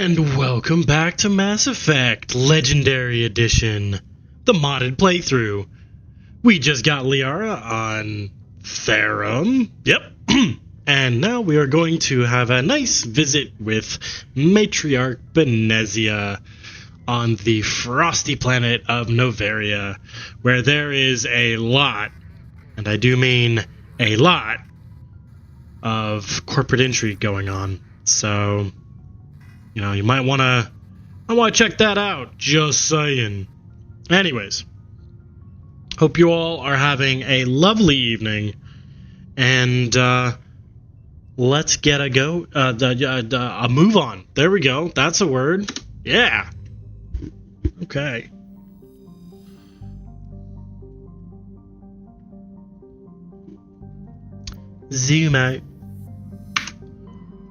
And welcome back to Mass Effect Legendary Edition, the modded playthrough. We just got Liara on Therum, yep, and now we are going to have a nice visit with Matriarch Benezia on the frosty planet of Noveria, where there is a lot, and I do mean a lot, of corporate intrigue going on. So, you know, you might want to check that out, just saying. Anyways, hope you all are having a lovely evening, and let's get a move on. There we go. That's a word. Yeah. Okay. Zoom out.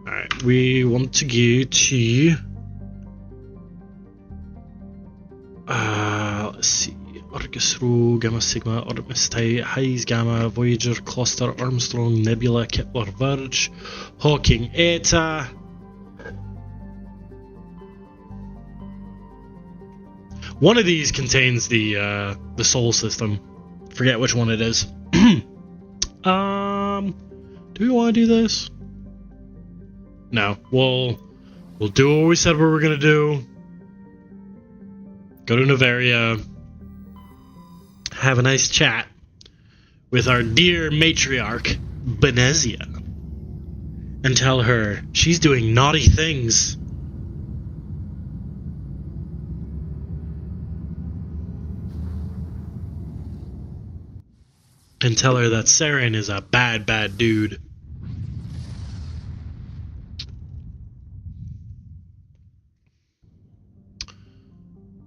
Alright, we want to go to let's see. Argus Rho, Gamma Sigma, Artemis Theta, Hayes Gamma, Voyager, Cluster, Armstrong, Nebula, Kepler, Verge, Hawking, Eta. One of these contains the Sol system. Forget which one it is. Do we want to do this? No. We'll do what we said we were gonna do. Go to Noveria. Have a nice chat with our dear matriarch, Benezia. And tell her she's doing naughty things. And tell her that Saren is a bad, bad dude.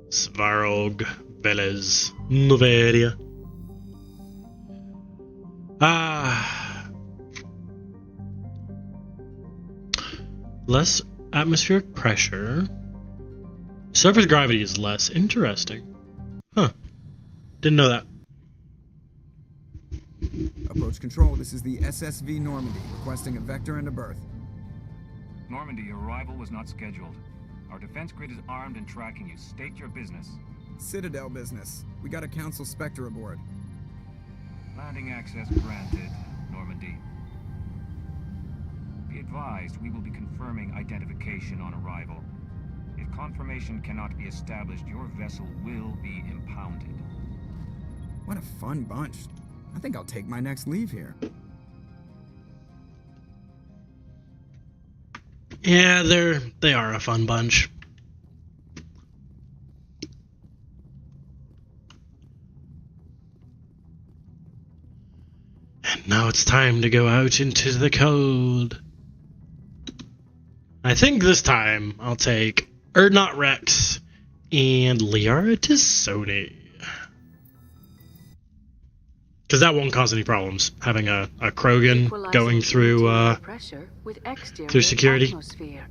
Svarog, Velez, Noveria. Less atmospheric pressure. Surface gravity is less. Interesting. Huh. Didn't know that. Approach control, this is the SSV Normandy, requesting a vector and a berth. Normandy, your arrival was not scheduled. Our defense grid is armed and tracking you. State your business. Citadel business. We got a Council Spectre aboard. Landing access granted, Normandy. Be advised, we will be confirming identification on arrival. If confirmation cannot be established, your vessel will be impounded. What a fun bunch. I think I'll take my next leave here. Yeah, they are a fun bunch. And now it's time to go out into the cold. I think this time I'll take Urdnot Rex and Liara T'Soni. Because that won't cause any problems, having a Krogan going through security. Atmosphere.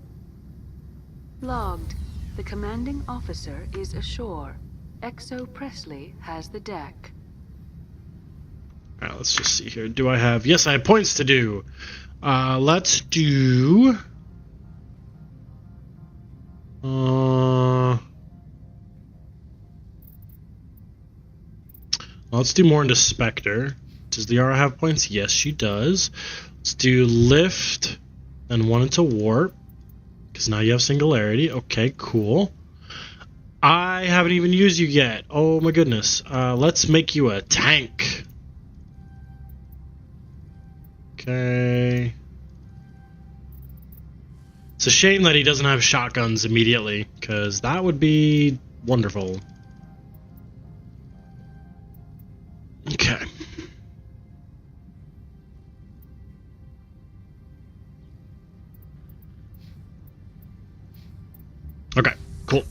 Logged. The commanding officer is ashore. Exo Presley has the deck. Alright, let's just see here. Do I have... Yes, I have points to do. Let's do... Let's do more into Spectre. Does Liara have points? Yes, she does. Let's do Lift and one into Warp. Because now you have Singularity. Okay, cool. I haven't even used you yet. Oh my goodness. Let's make you a tank. Okay. It's a shame that he doesn't have shotguns immediately, because that would be wonderful. Okay. Okay, cool.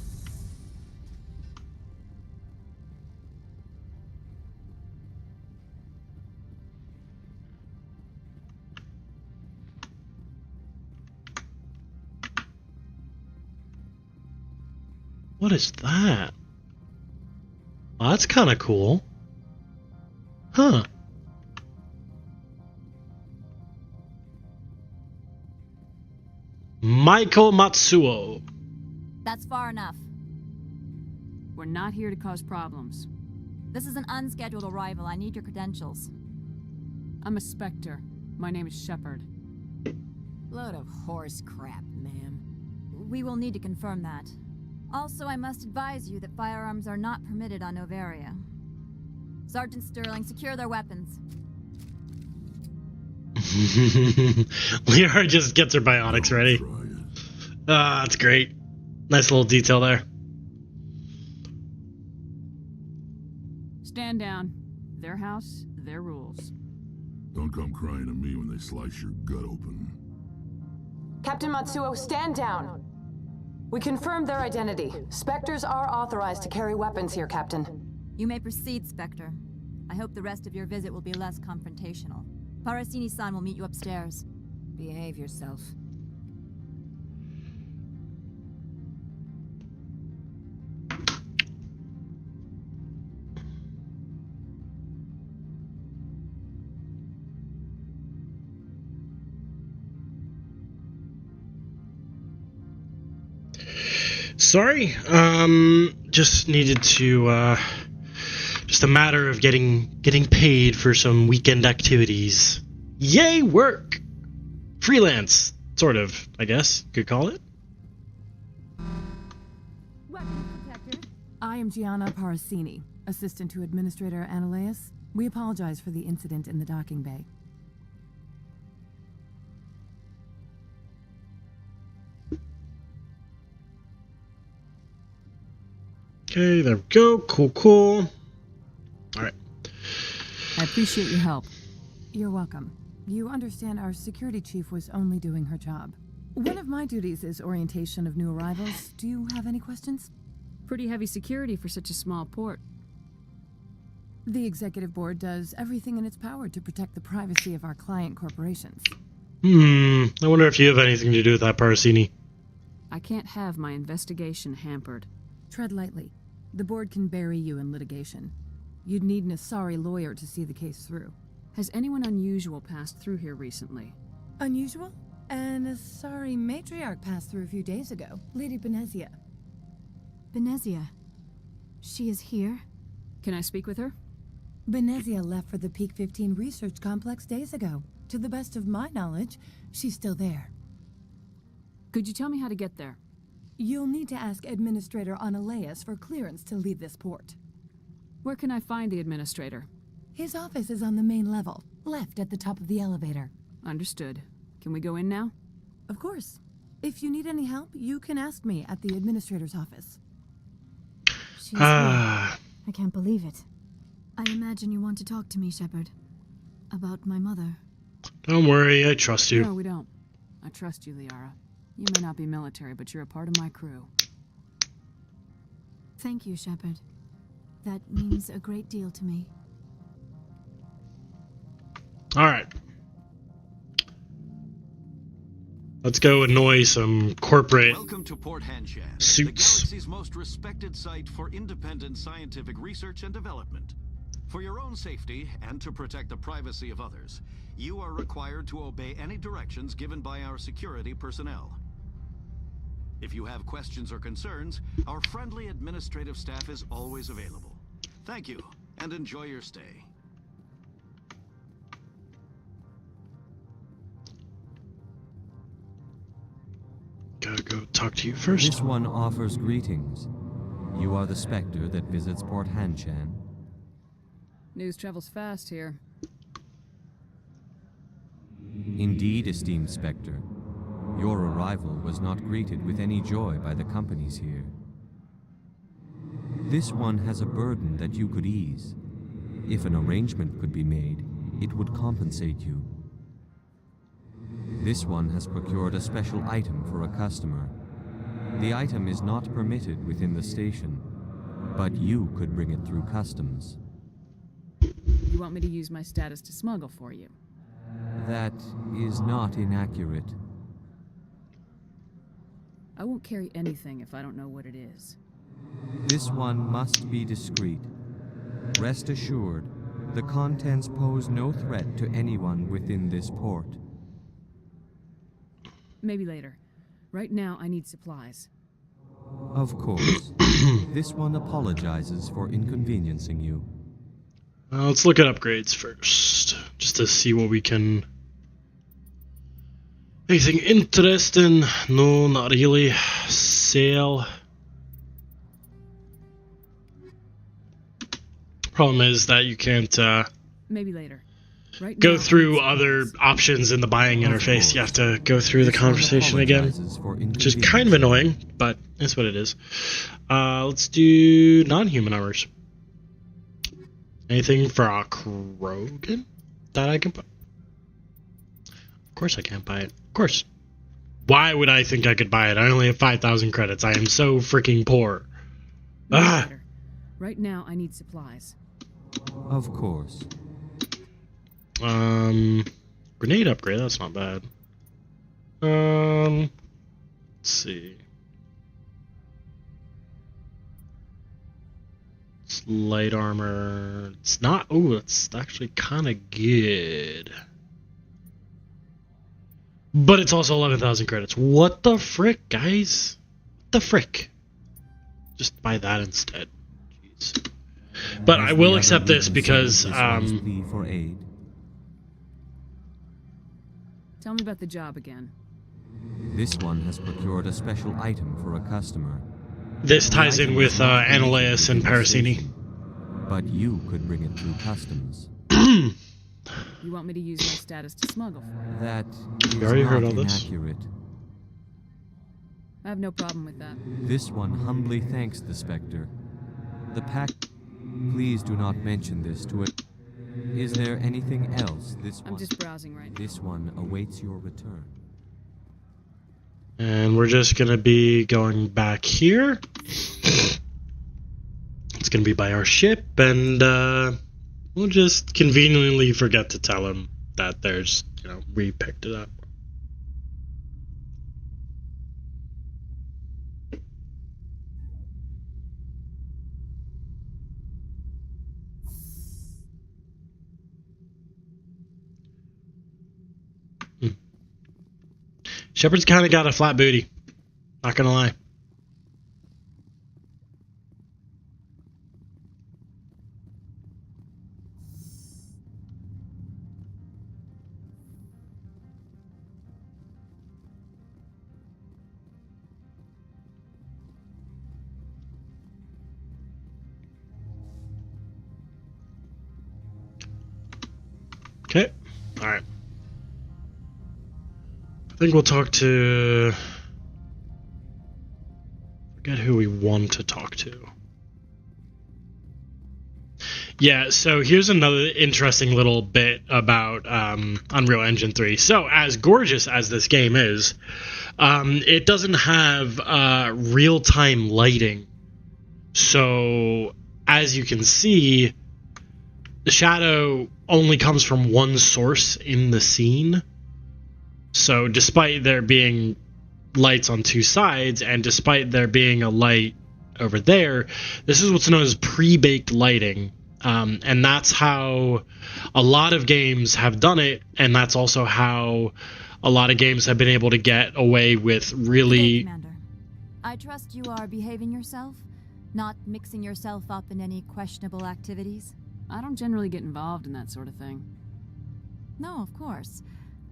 What is that? Well, that's kind of cool. Huh. Michael Matsuo. That's far enough. We're not here to cause problems. This is an unscheduled arrival. I need your credentials. I'm a Spectre. My name is Shepard. Load of horse crap, ma'am. We will need to confirm that. Also, I must advise you that firearms are not permitted on Noveria. Sergeant Sterling, secure their weapons. Liara just gets her biotics ready. Ah, that's great. Nice little detail there. Stand down. Their house, their rules. Don't come crying to me when they slice your gut open. Captain Matsuo, stand down. We confirmed their identity. Spectres are authorized to carry weapons here, Captain. You may proceed, Spectre. I hope the rest of your visit will be less confrontational. Parasini-san will meet you upstairs. Behave yourself. Sorry, just needed to, just a matter of getting paid for some weekend activities. Yay, work! Freelance, sort of, I guess, could call it. I am Gianna Parasini, assistant to Administrator Analeas. We apologize for the incident in the docking bay. Okay, there we go. Cool. Alright. I appreciate your help. You're welcome. You understand our security chief was only doing her job. One of my duties is orientation of new arrivals. Do you have any questions? Pretty heavy security for such a small port. The executive board does everything in its power to protect the privacy of our client corporations. I wonder if you have anything to do with that, Parasini. I can't have my investigation hampered. Tread lightly. The board can bury you in litigation. You'd need an Asari lawyer to see the case through. Has anyone unusual passed through here recently? Unusual? An Asari matriarch passed through a few days ago. Lady Benezia. Benezia. She is here? Can I speak with her? Benezia left for the Peak 15 research complex days ago. To the best of my knowledge, she's still there. Could you tell me how to get there? You'll need to ask Administrator Analeas for clearance to leave this port. Where can I find the administrator? His office is on the main level, left at the top of the elevator. Understood. Can we go in now? Of course. If you need any help, you can ask me at the administrator's office. She's here. I can't believe it. I imagine you want to talk to me, Shepard. About my mother. Don't worry, I trust you. No, we don't. I trust you, Liara. You may not be military, but you're a part of my crew. Thank you, Shepard. That means a great deal to me. Alright. Let's go annoy some corporate Welcome to Port Hanshan, suits. the galaxy's most respected site for independent scientific research and development. For your own safety and to protect the privacy of others, you are required to obey any directions given by our security personnel. If you have questions or concerns, our friendly administrative staff is always available. Thank you, and enjoy your stay. Gotta go talk to you first. This one offers greetings. You are the Spectre that visits Port Hanshan. News travels fast here. Indeed, esteemed Spectre. Your arrival was not greeted with any joy by the companies here. This one has a burden that you could ease. If an arrangement could be made, it would compensate you. This one has procured a special item for a customer. The item is not permitted within the station, but you could bring it through customs. You want me to use my status to smuggle for you? That is not inaccurate. I won't carry anything if I don't know what it is. This one must be discreet. Rest assured, the contents pose no threat to anyone within this port. Maybe later. Right now, I need supplies. Of course. This one apologizes for inconveniencing you. Let's look at upgrades first, just to see what we can... Anything interesting? No, not really. Sale. Problem is that you can't Maybe later. Right go now, through other options in the buying interface. You have to go through the conversation again, which is kind of annoying, but that's what it is. Let's do non-human armors. Anything for a Krogan that I can buy? Of course I can't buy it. Of course. Why would I think I could buy it? I only have 5,000 credits. I am so freaking poor. Ah! Right now, I need supplies. Of course. Grenade upgrade, that's not bad. Let's see. It's light armor. It's not, oh, it's actually kind of good. But it's also 11,000 credits. What the frick, guys? What the frick? Just buy that instead. Jeez. But I will accept this because, for aid. Tell me about the job again. This one has procured a special item for a customer. This ties in with Analaeus and Parasini. But you could bring it through customs. You want me to use my status to smuggle for you? That You is already not heard all this? inaccurate. I have no problem with that. This one humbly thanks the Spectre. The pack... Please do not mention this to it. Is there anything else this one... I'm just browsing right now. This one awaits your return. And we're just going to be going back here. It's going to be by our ship, and we'll just conveniently forget to tell him that there's, you know, we picked it up. Shepard's kind of got a flat booty. Not gonna lie. Okay. All right. I think we'll talk to... Forget who we want to talk to. Yeah, so here's another interesting little bit about Unreal Engine 3. So, as gorgeous as this game is, it doesn't have real-time lighting. So, as you can see, the shadow only comes from one source in the scene. So despite there being lights on two sides, and despite there being a light over there, this is what's known as pre-baked lighting. And that's how a lot of games have done it, and that's also how a lot of games have been able to get away with really... Hey, Commander. I trust you are behaving yourself, not mixing yourself up in any questionable activities? I don't generally get involved in that sort of thing. No, of course.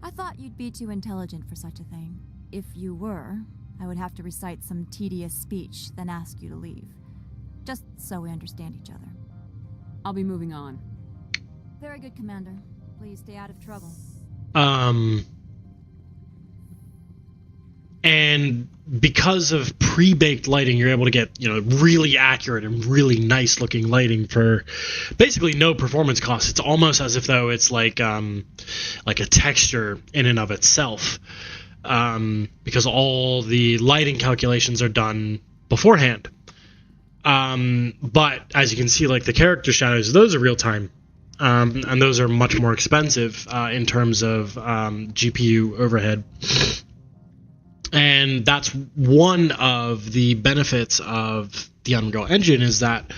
I thought you'd be too intelligent for such a thing. If you were, I would have to recite some tedious speech, then ask you to leave. Just so we understand each other. I'll be moving on. Very good, Commander. Please stay out of trouble. And because of pre-baked lighting, you're able to get, you know, really accurate and really nice looking lighting for basically no performance cost. It's almost as if though it's like a texture in and of itself, because all the lighting calculations are done beforehand. But as you can see, like the character shadows, those are real time. And those are much more expensive in terms of GPU overhead. And that's one of the benefits of the Unreal Engine, is that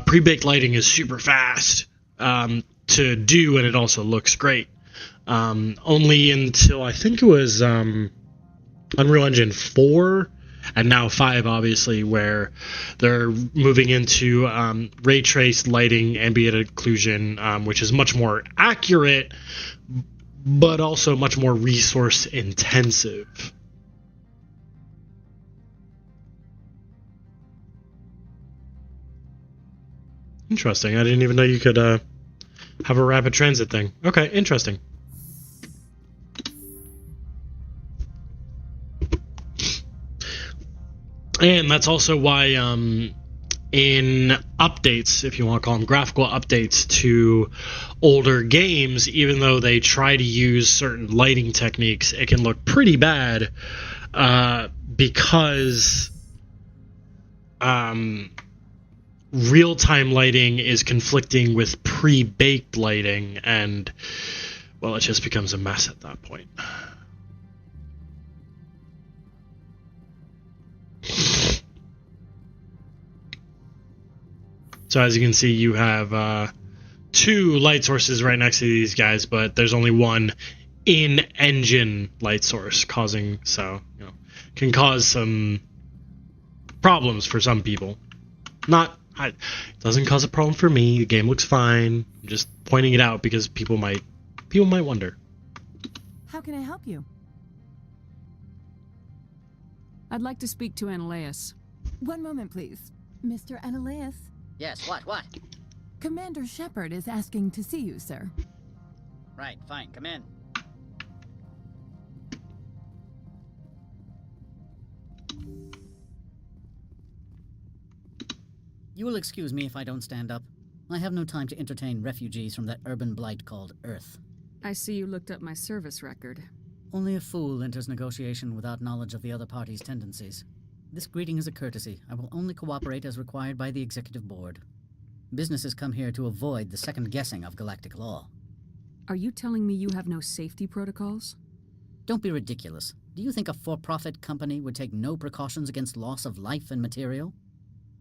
pre-baked lighting is super fast to do, and it also looks great. Only until I think it was Unreal Engine 4 and now 5, obviously, where they're moving into ray traced lighting, ambient occlusion, which is much more accurate, but also much more resource intensive. Interesting. I didn't even know you could have a rapid transit thing. Okay, interesting. And that's also why in updates, if you want to call them graphical updates to older games, even though they try to use certain lighting techniques, it can look pretty bad because real-time lighting is conflicting with pre-baked lighting, and, well, it just becomes a mess at that point. So as you can see, you have 2 light sources right next to these guys, but there's only one in-engine light source, can cause some problems for some people. It doesn't cause a problem for me. The game looks fine. I'm just pointing it out because people might wonder. How can I help you? I'd like to speak to Analeas. One moment, please. Mr. Analeas? Yes, what? Commander Shepard is asking to see you, sir. Right, fine, come in. You will excuse me if I don't stand up. I have no time to entertain refugees from that urban blight called Earth. I see you looked up my service record. Only a fool enters negotiation without knowledge of the other party's tendencies. This greeting is a courtesy. I will only cooperate as required by the Executive Board. Businesses come here to avoid the second guessing of galactic law. Are you telling me you have no safety protocols? Don't be ridiculous. Do you think a for-profit company would take no precautions against loss of life and material?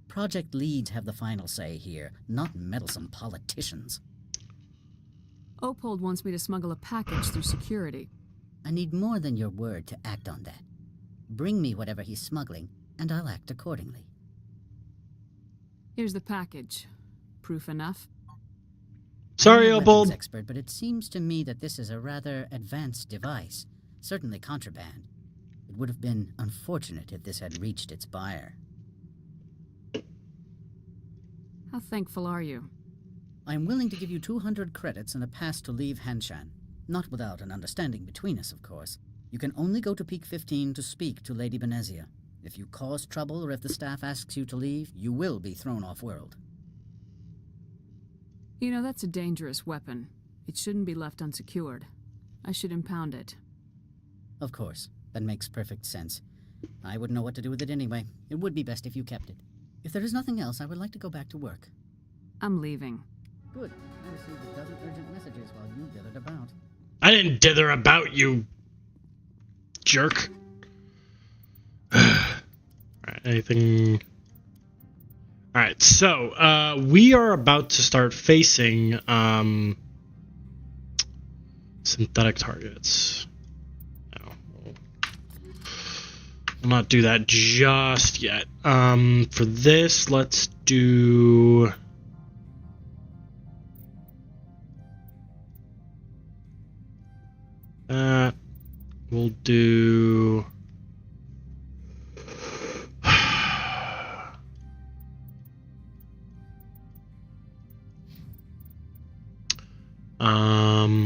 Project leads have the final say here, not meddlesome politicians. Opold wants me to smuggle a package through security. I need more than your word to act on that. Bring me whatever he's smuggling, and I'll act accordingly. Here's the package. Proof enough? Sorry, I'm Opold. an expert, but it seems to me that this is a rather advanced device. Certainly contraband. It would have been unfortunate if this had reached its buyer. How thankful are you? I am willing to give you 200 credits and a pass to leave Hanshan. Not without an understanding between us, of course. You can only go to Peak 15 to speak to Lady Benezia. If you cause trouble or if the staff asks you to leave, you will be thrown off-world. You know, that's a dangerous weapon. It shouldn't be left unsecured. I should impound it. Of course. That makes perfect sense. I wouldn't know what to do with it anyway. It would be best if you kept it. If there is nothing else, I would like to go back to work. I'm leaving. Good. I received a dozen urgent messages while you dithered about. I didn't dither about, you jerk. Alright, anything... Alright, so, we are about to start facing, synthetic targets. No, we'll not do that just yet. For this, let's do... We'll do...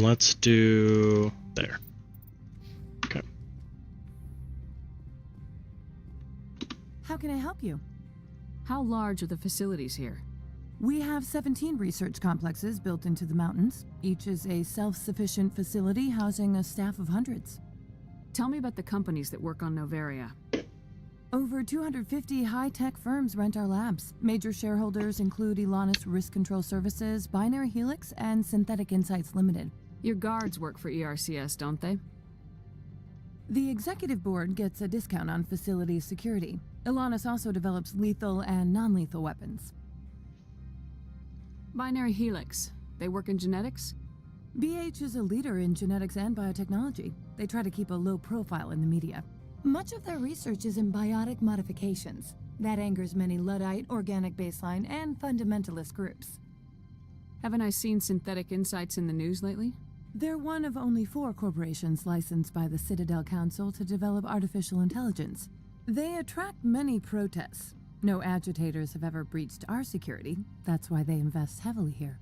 let's do... there. Okay. How can I help you? How large are the facilities here? We have 17 research complexes built into the mountains. Each is a self-sufficient facility housing a staff of hundreds. Tell me about the companies that work on Noveria. Over 250 high-tech firms rent our labs. Major shareholders include Elanus Risk Control Services, Binary Helix, and Synthetic Insights Limited. Your guards work for ERCS, don't they? The executive board gets a discount on facility security. Elanus also develops lethal and non-lethal weapons. Binary Helix. They work in genetics? BH is a leader in genetics and biotechnology. They try to keep a low profile in the media. Much of their research is in biotic modifications. That angers many Luddite, organic baseline, and fundamentalist groups. Haven't I seen Synthetic Insights in the news lately? They're one of only 4 corporations licensed by the Citadel Council to develop artificial intelligence. They attract many protests. No agitators have ever breached our security. That's why they invest heavily here.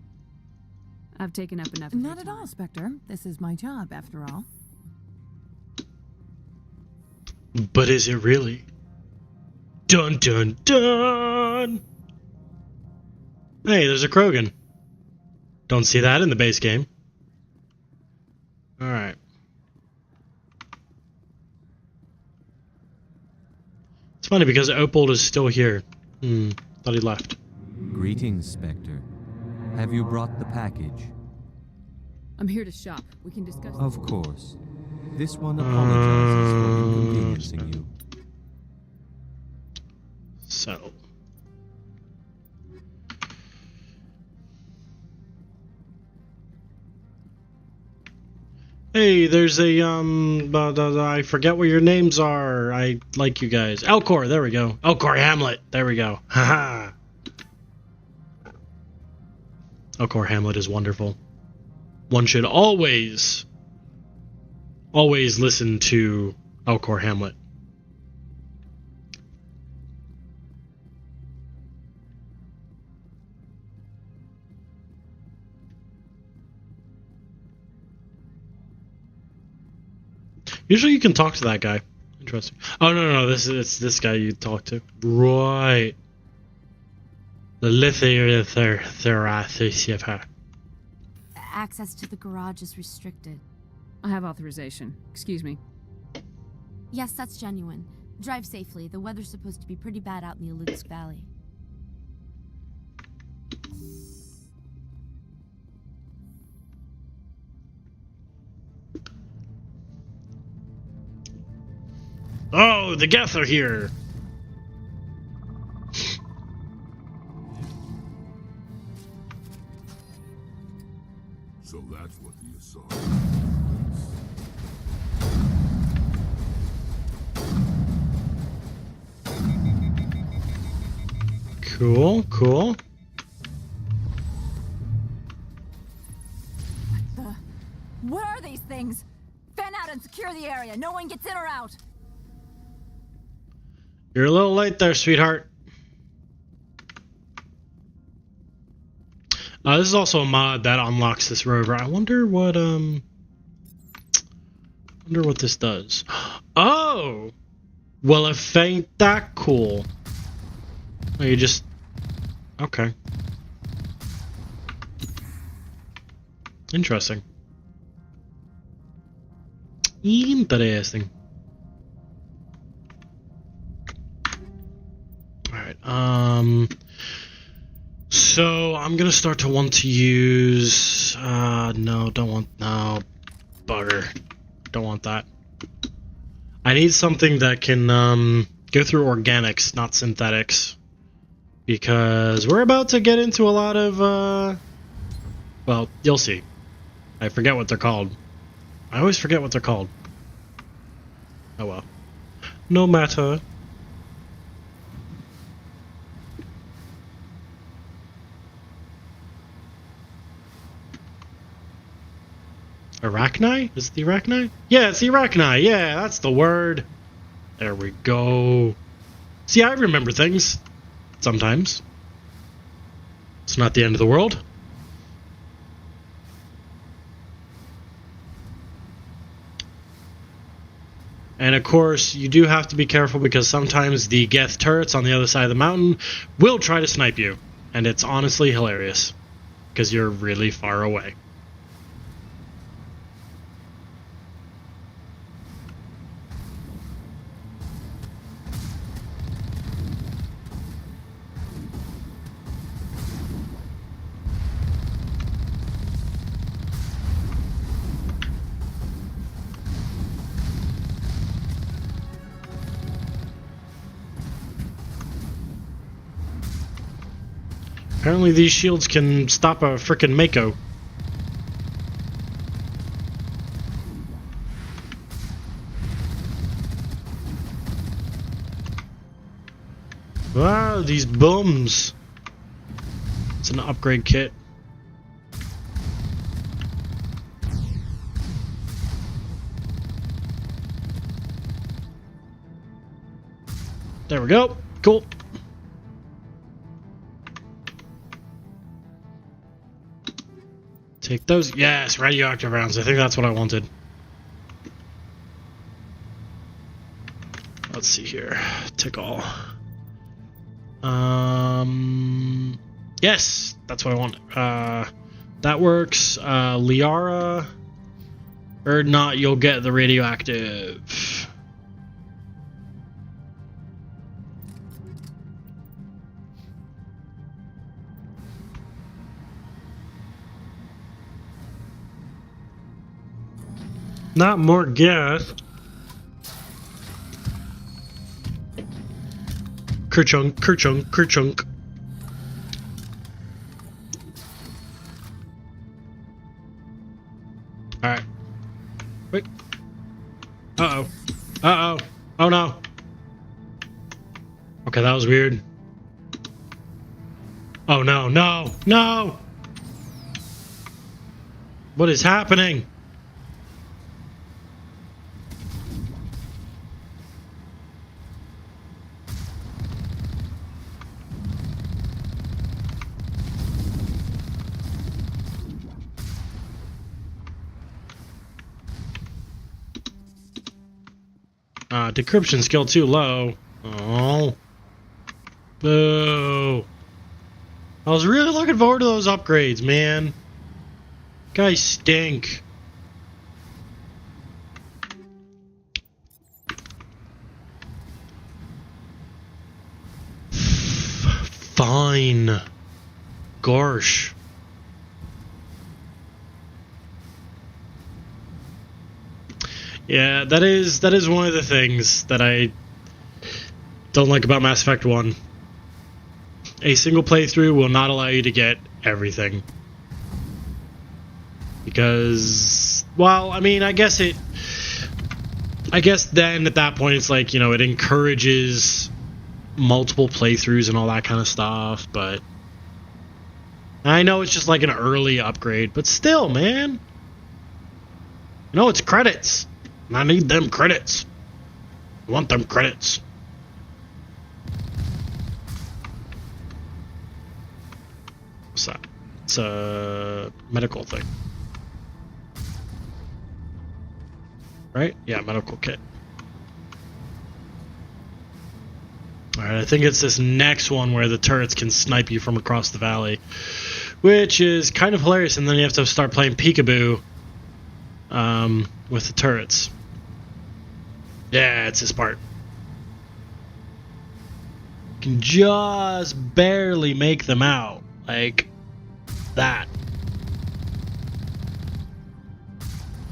I've taken up enough of Not at all, Spectre. This is my job, after all. But is it really? Dun dun dun! Hey, there's a Krogan. Don't see that in the base game. Alright. It's funny because Opold is still here. Thought he left. Greetings, Spectre. Have you brought the package? I'm here to shop. We can discuss. Of course. This one apologizes for inconveniencing you. So. Hey, there's a, I forget what your names are. I like you guys. Elcor, there we go. Elcor Hamlet, there we go. Haha. Elcor Hamlet is wonderful. One should always listen to Elcor Hamlet. Usually you can talk to that guy. Interesting. Oh, no, it's this guy you talk to. Right. The Lithiotherapy. Access to the garage is restricted. I have authorization. Excuse me. Yes, that's genuine. Drive safely. The weather's supposed to be pretty bad out in the Alux Valley. Oh, the Geth are here. So that's what the assault. Cool, cool. What are these things? Fan out and secure the area. No one gets in or out. You're a little late there, sweetheart. This is also a mod that unlocks this rover. I wonder what this does. Oh! Well, if ain't that cool. Oh, you just... Okay. Interesting. Interesting. Alright, so I'm gonna start to want to use, no, bugger. Don't want that. I need something that can, go through organics, not synthetics. Because we're about to get into a lot of, well, you'll see. I forget what they're called. I always forget what they're called. Oh well. No matter. Arachni? Is it the Arachni? Yeah, it's the Arachni. Yeah, that's the word. There we go. See, I remember things. Sometimes. It's not the end of the world. And of course, you do have to be careful because sometimes the Geth turrets on the other side of the mountain will try to snipe you. And it's honestly hilarious. Because you're really far away. Apparently these shields can stop a frickin' Mako. Wow, these bums. It's an upgrade kit. There we go. Cool. Take those. Yes, radioactive rounds. I think that's what I wanted. Let's see here. Tick all. Yes, that's what I want. That works. Liara. Or not, you'll get the radioactive. Not more gas. Kerchunk, kerchunk, kerchunk. Alright. Wait. Uh-oh. Uh-oh. Oh no. Okay, that was weird. Oh no, no, no! What is happening? Decryption skill too low. Oh. Boo. I was really looking forward to those upgrades, man. Guys stink. Fine. Gosh. Yeah, that is one of the things that I don't like about Mass Effect 1. A single playthrough will not allow you to get everything. Because, well, I mean, I guess then at that point it's like, you know, it encourages multiple playthroughs and all that kind of stuff, but I know it's just like an early upgrade, but still, man. You know, it's credits. And I need them credits. I want them credits. What's that? It's a medical thing. Right? Yeah, medical kit. Alright, I think it's this next one where the turrets can snipe you from across the valley. Which is kind of hilarious, and then you have to start playing peekaboo with the turrets. Yeah, it's this part. You can just barely make them out. Like that.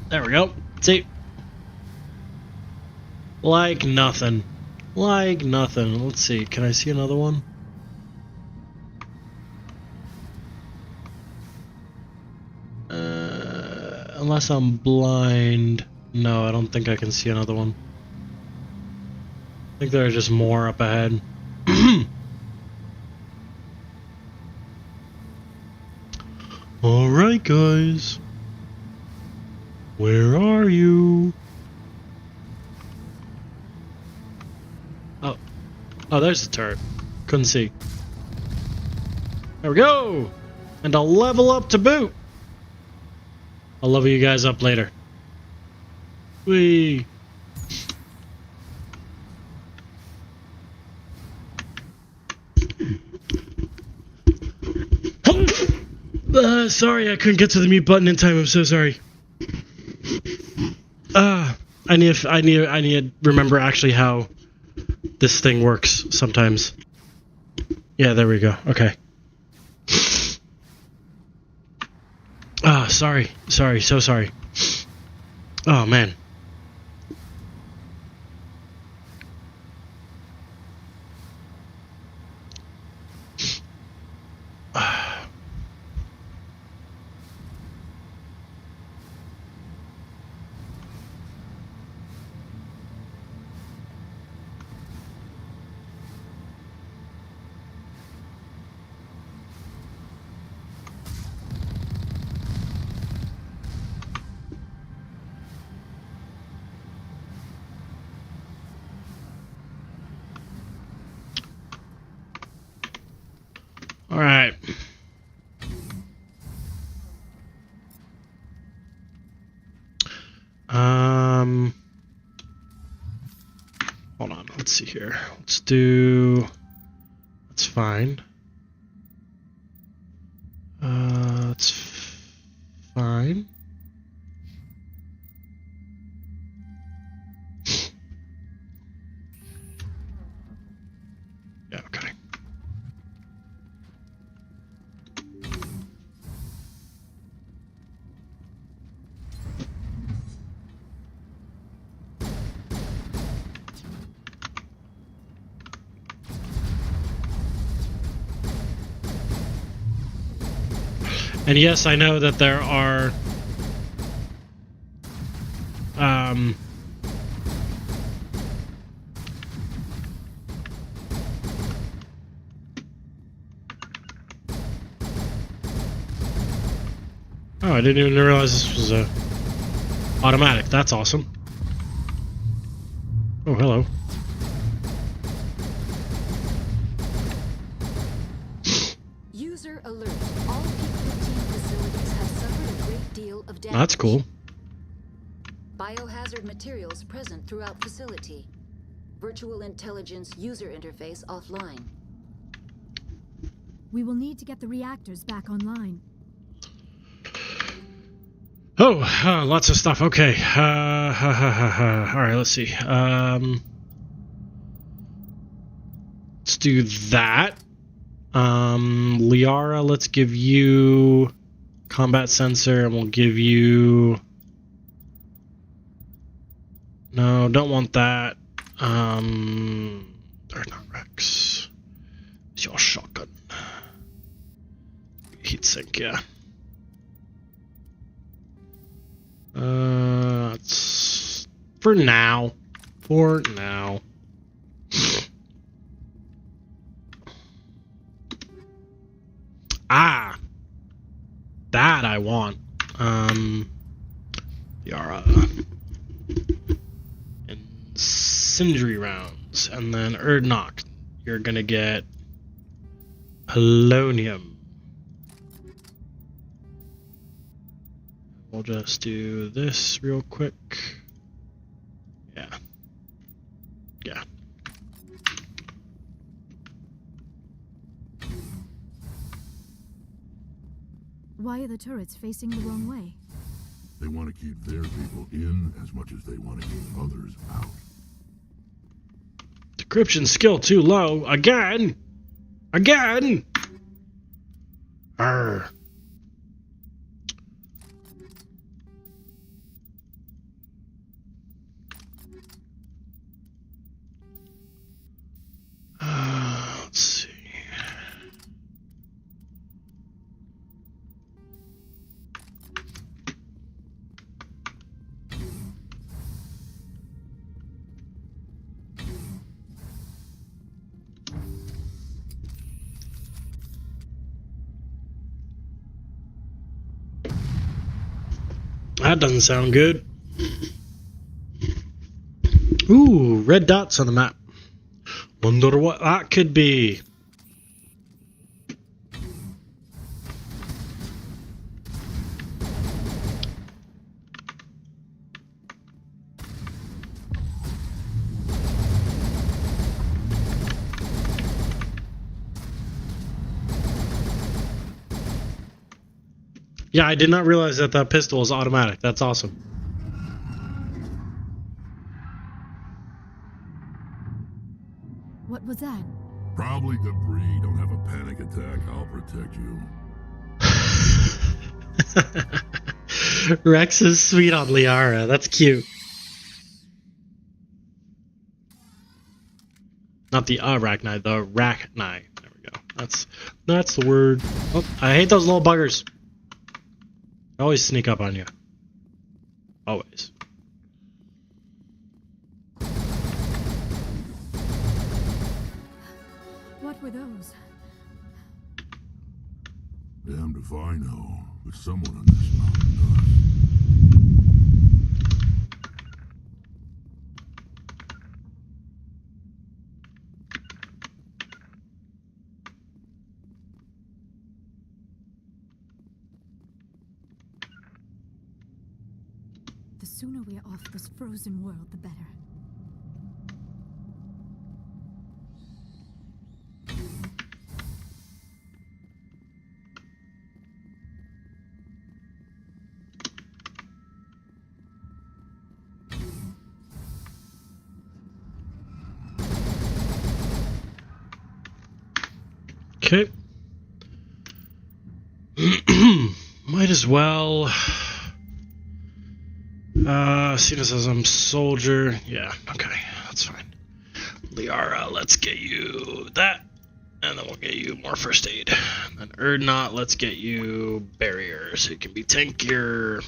There we go. See? Like nothing. Like nothing. Let's see. Can I see another one? Unless I'm blind. No, I don't think I can see another one. I think there are just more up ahead. Alright, guys. Where are you? Oh. Oh, there's the turret. Couldn't see. There we go! And a level up to boot! I'll level you guys up later. Whee! Sorry, I couldn't get to the mute button in time. I'm so sorry. I need to remember actually how this thing works sometimes. Yeah, there we go. Okay. Sorry, so sorry. Oh, man. let's see here. Let's do. That's fine. That's fine. Yeah, okay. And yes, I know that there are oh, I didn't even realize this was automatic. That's awesome. Oh, hello. User alert. All Peak 15 facilities have suffered a great deal of damage. That's cool. Biohazard materials present throughout facility. Virtual intelligence user interface offline. We will need to get the reactors back online. Oh, lots of stuff. Okay. All right, let's see. Let's do that. Liara, let's give you combat sensor, and we'll give you... No, don't want that. Or not Rex. It's your shotgun. Heatsink, yeah. It's for now. For now. Ah, that I want. Yara. Incendiary rounds, and then Erdnok. You're gonna get polonium. We'll just do this real quick. Yeah. Yeah. Why are the turrets facing the wrong way? They want to keep their people in as much as they want to keep others out. Decryption skill too low. Again! Again! Arr. Let's see. That doesn't sound good. Ooh, red dots on the map. Wonder what that could be. Yeah, I did not realize that that pistol is automatic. That's awesome. What was that? Probably debris. Don't have a panic attack. I'll protect you. Rex is sweet on Liara. That's cute. Not the arachnide, the arachnide. There we go. That's the word. Oh, I hate those little buggers. They always sneak up on you. Always. What were those? Damned if I know, but someone on this mountain does. The sooner we are off this frozen world, the better. Okay. Might as well. Seeing as I'm soldier. Yeah, okay, that's fine. Liara, let's get you that. And then we'll get you more first aid. And then Erdnot, let's get you barrier so you can be tankier.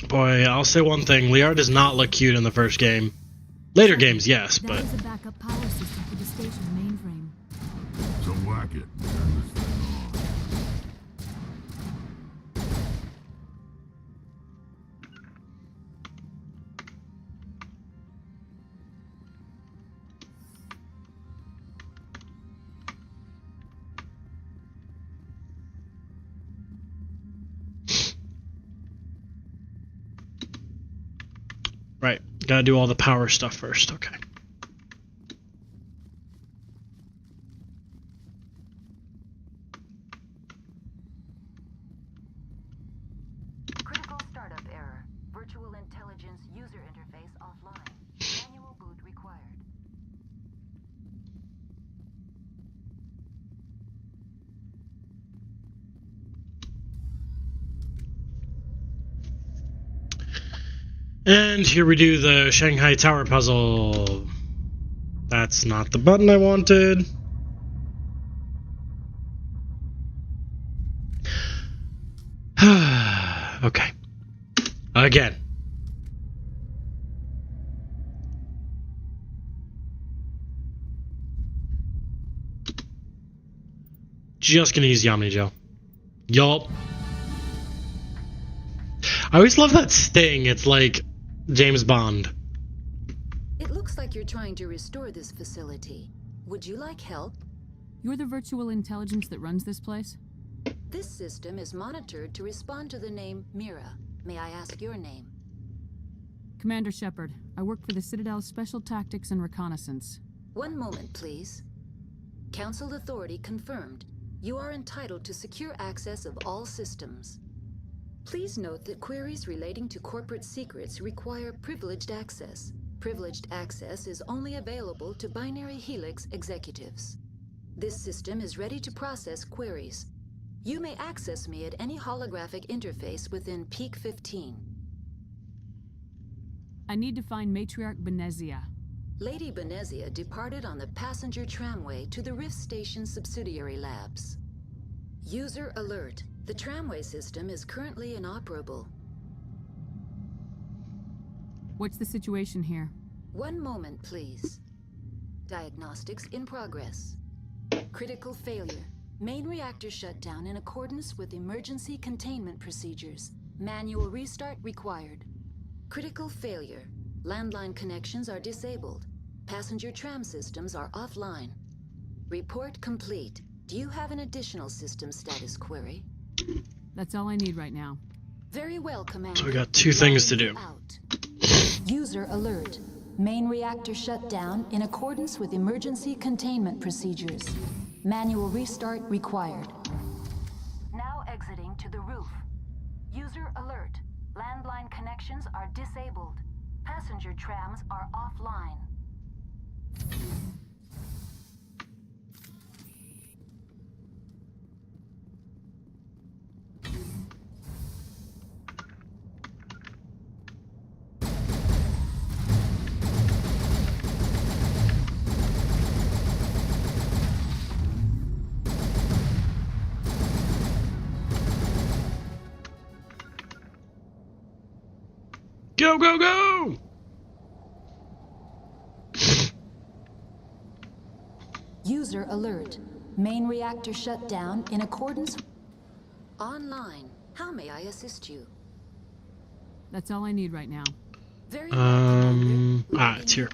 Boy, I'll say one thing. Liara does not look cute in the first game. Later games, yes, but... That is a backup power system for the station's mainframe. So whack it. Turn this thing on. Right, gotta do all the power stuff first, okay. Critical startup error. Virtual intelligence user interface offline. Manual boot required. And here we do the Shanghai Tower puzzle. That's not the button I wanted. Okay. Again. Just gonna use Yamini Gel. Yup. I always love that sting. It's like James Bond. It looks like you're trying to restore this facility. Would you like help? You're the virtual intelligence that runs this place? This system is monitored to respond to the name Mira. May I ask your name? Commander Shepard. I work for the Citadel's Special Tactics and Reconnaissance. One moment, please. Council authority confirmed. You are entitled to secure access of all systems. Please note that queries relating to corporate secrets require privileged access. Privileged access is only available to Binary Helix executives. This system is ready to process queries. You may access me at any holographic interface within Peak 15. I need to find Matriarch Benezia. Lady Benezia departed on the passenger tramway to the Rift Station subsidiary labs. User alert. The tramway system is currently inoperable. What's the situation here? One moment, please. Diagnostics in progress. Critical failure. Main reactor shut down in accordance with emergency containment procedures. Manual restart required. Critical failure. Landline connections are disabled. Passenger tram systems are offline. Report complete. Do you have an additional system status query? That's all I need right now. Very well, Commander. So we got two things to do. User alert. Main reactor shut down in accordance with emergency containment procedures. Manual restart required. Now exiting to the roof. User alert. Landline connections are disabled. Passenger trams are offline. Go, go, go! User alert. Main reactor shut down in accordance... Online. How may I assist you? That's all I need right now. Very it's here.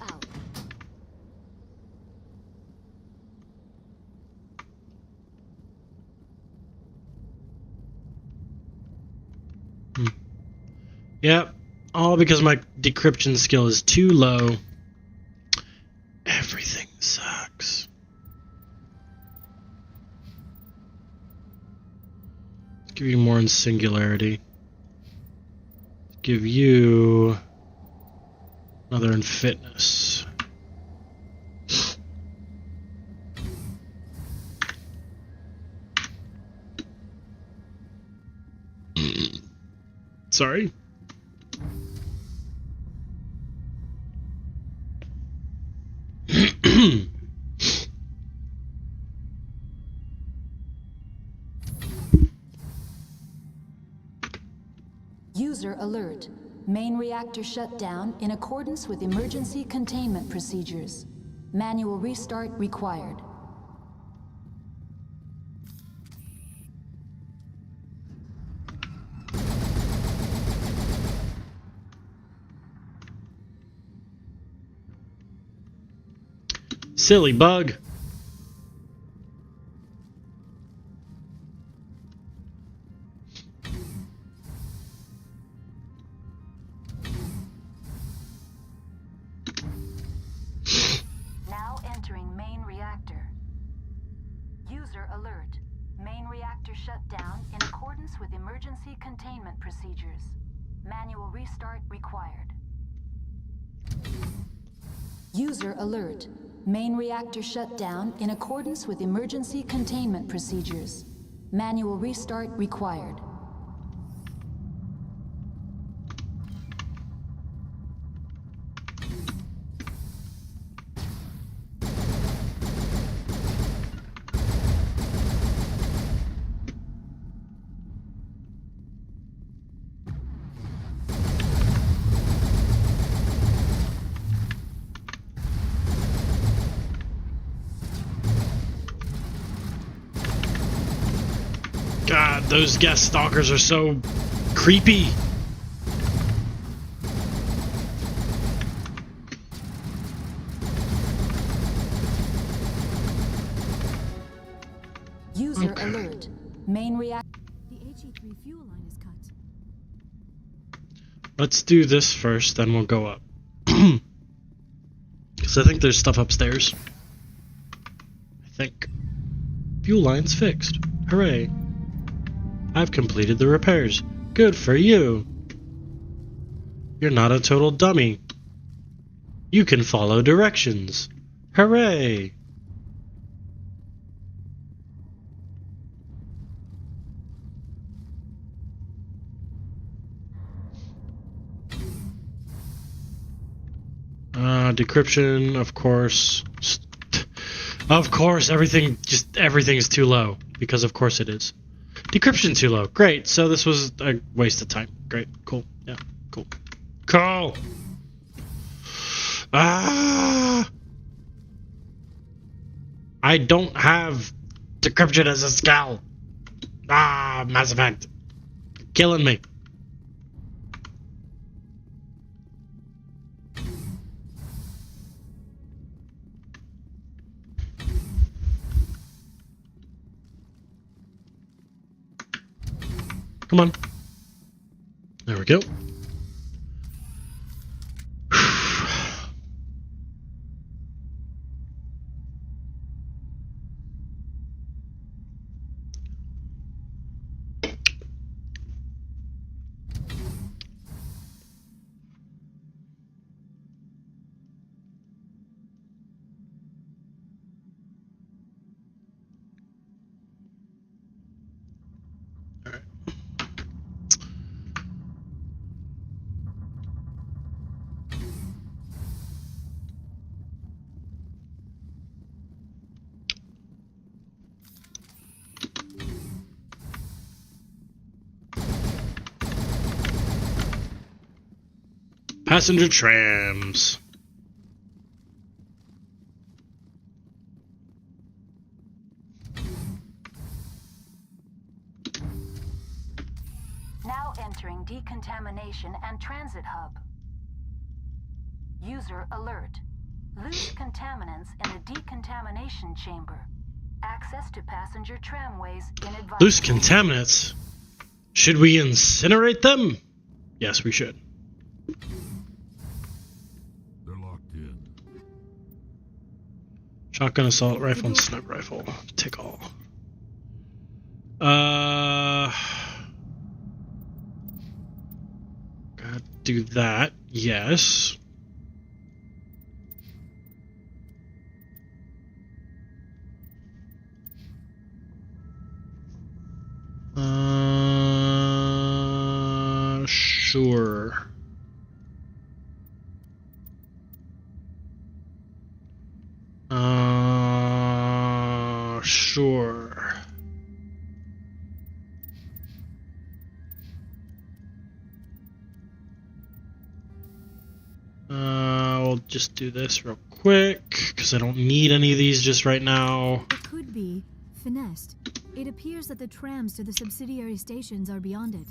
Yep. All because my decryption skill is too low. Everything sucks. Give you more in singularity. Give you another in fitness. Sorry. User alert. Main reactor shut down in accordance with emergency containment procedures. Manual restart required. Silly bug. Now entering main reactor. User alert. Main reactor shut down in accordance with emergency containment procedures. Manual restart required. User alert. Main reactor shut down in accordance with emergency containment procedures. Manual restart required. God, those guest stalkers are so creepy. User alert. Main reactor. The HE3 fuel line is cut. Let's do this first, then we'll go up. Because I think there's stuff upstairs. I think. Fuel line's fixed. Hooray. I've completed the repairs. Good for you. You're not a total dummy. You can follow directions. Hooray. Decryption, of course. Of course, everything is too low. Because of course it is. Decryption too low. Great. So this was a waste of time. Great. Cool. Yeah. Cool. Cool. Ah. I don't have decryption as a skill. Ah, Mass Effect. Killing me. Come on. There we go. Passenger trams. Now entering decontamination and transit hub. User alert. Loose contaminants in the decontamination chamber. Access to passenger tramways inadvisable. Loose contaminants? Should we incinerate them? Yes, we should. They're locked in. Shotgun, assault rifle, and sniper rifle. Take all. do that. Yes. Sure. Sure. We'll just do this real quick, because I don't need any of these just right now. It could be finessed. It appears that the trams to the subsidiary stations are beyond it.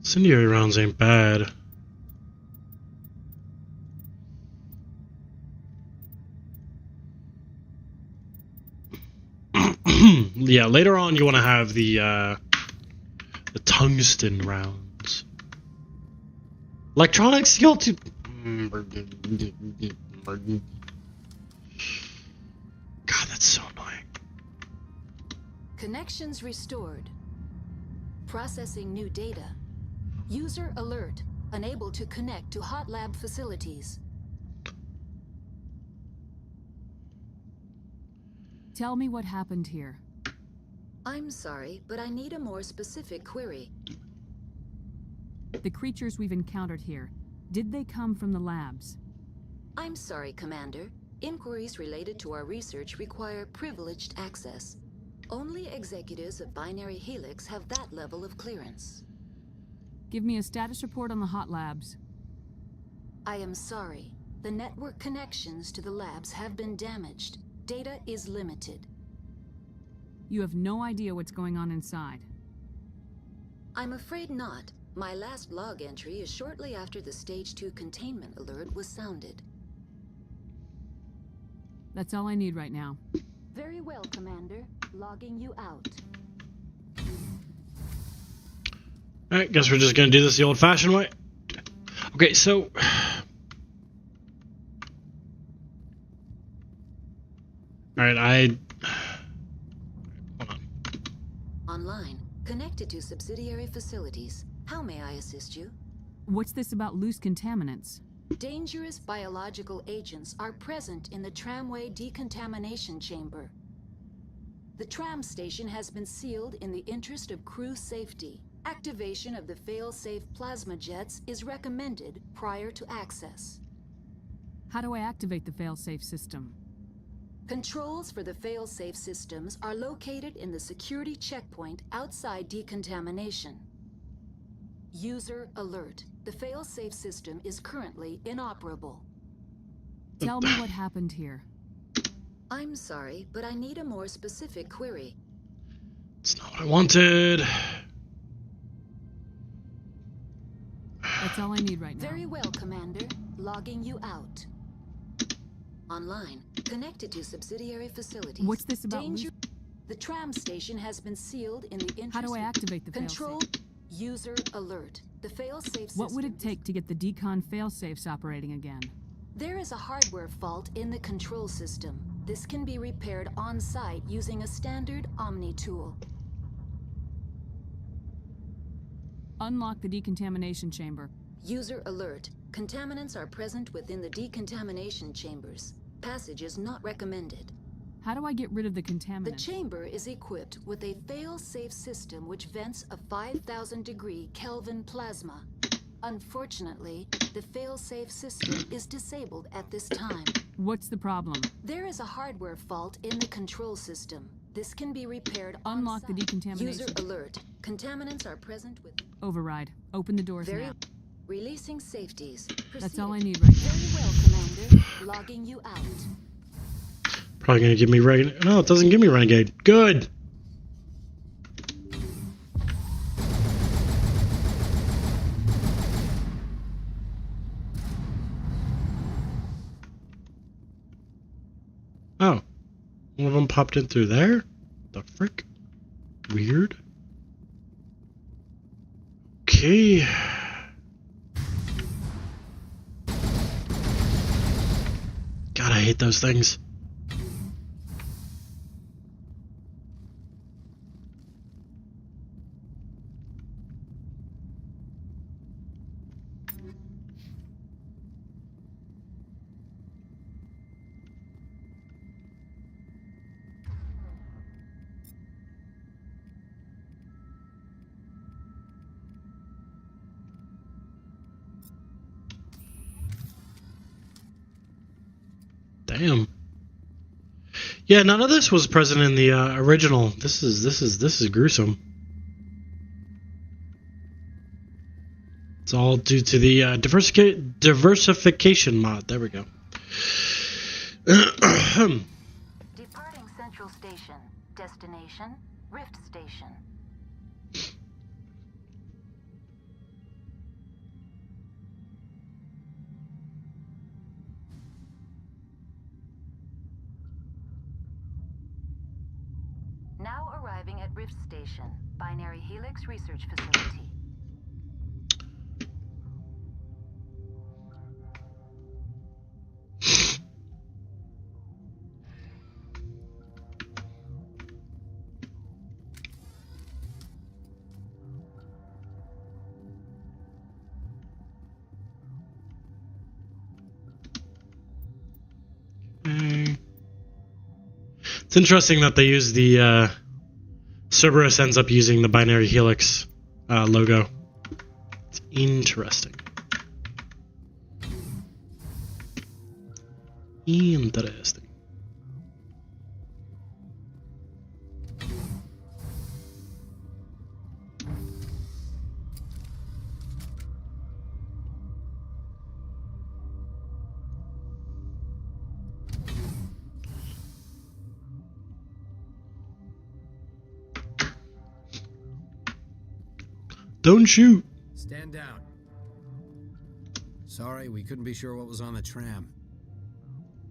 Incendiary rounds ain't bad. Yeah, later on you want to have the tungsten rounds. Electronic skill to. God, that's so annoying. Connections restored. Processing new data. User alert. Unable to connect to hot lab facilities. Tell me what happened here. I'm sorry, but I need a more specific query. The creatures we've encountered here, did they come from the labs? I'm sorry, Commander. Inquiries related to our research require privileged access. Only executives of Binary Helix have that level of clearance. Give me a status report on the hot labs. I am sorry. The network connections to the labs have been damaged. Data is limited. You have no idea what's going on inside. I'm afraid not. My last log entry is shortly after the Stage 2 containment alert was sounded. That's all I need right now. Very well, Commander. Logging you out. Alright, guess we're just gonna do this the old-fashioned way. Okay, so... Alright, hold on. Online. Connected to subsidiary facilities. How may I assist you? What's this about loose contaminants? Dangerous biological agents are present in the tramway decontamination chamber. The tram station has been sealed in the interest of crew safety. Activation of the fail-safe plasma jets is recommended prior to access. How do I activate the fail-safe system? Controls for the fail-safe systems are located in the security checkpoint outside decontamination. User alert. The fail-safe system is currently inoperable. Tell me what happened here. I'm sorry, but I need a more specific query. It's not what I wanted. That's all I need right now. Very well, Commander. Logging you out. Online. Connected to subsidiary facilities. What's this about? The tram station has been sealed in the interest. How do I activate the control? failsafe? User alert. The fail-safe system. What would it take to get the decon failsafes operating again? There is a hardware fault in the control system. This can be repaired on-site using a standard Omni tool. Unlock the decontamination chamber. User alert. Contaminants are present within the decontamination chambers. Passage is not recommended. How do I get rid of the contaminants? The chamber is equipped with a fail-safe system which vents a 5,000-degree Kelvin plasma. Unfortunately, the fail-safe system is disabled at this time. What's the problem? There is a hardware fault in the control system. This can be repaired Unlock on-site. the decontamination. User alert. Contaminants are present with... Override. Open the doors now. Releasing safeties. That's all I need right now. Very well, Commander. Logging you out. Probably gonna give me Renegade. No, it doesn't give me Renegade. Good! Oh. One of them popped in through there? The frick? Weird. Okay. God, God, I hate those things. Damn. Yeah, none of this was present in the original. This is gruesome. It's all due to the diversification mod. There we go. Departing Central Station. Destination, Rift Station. Now arriving at Rift Station, Binary Helix Research Facility. It's interesting that they use the Cerberus ends up using the Binary Helix logo. It's interesting. Interesting. Don't shoot. Stand down. Sorry, we couldn't be sure what was on the tram.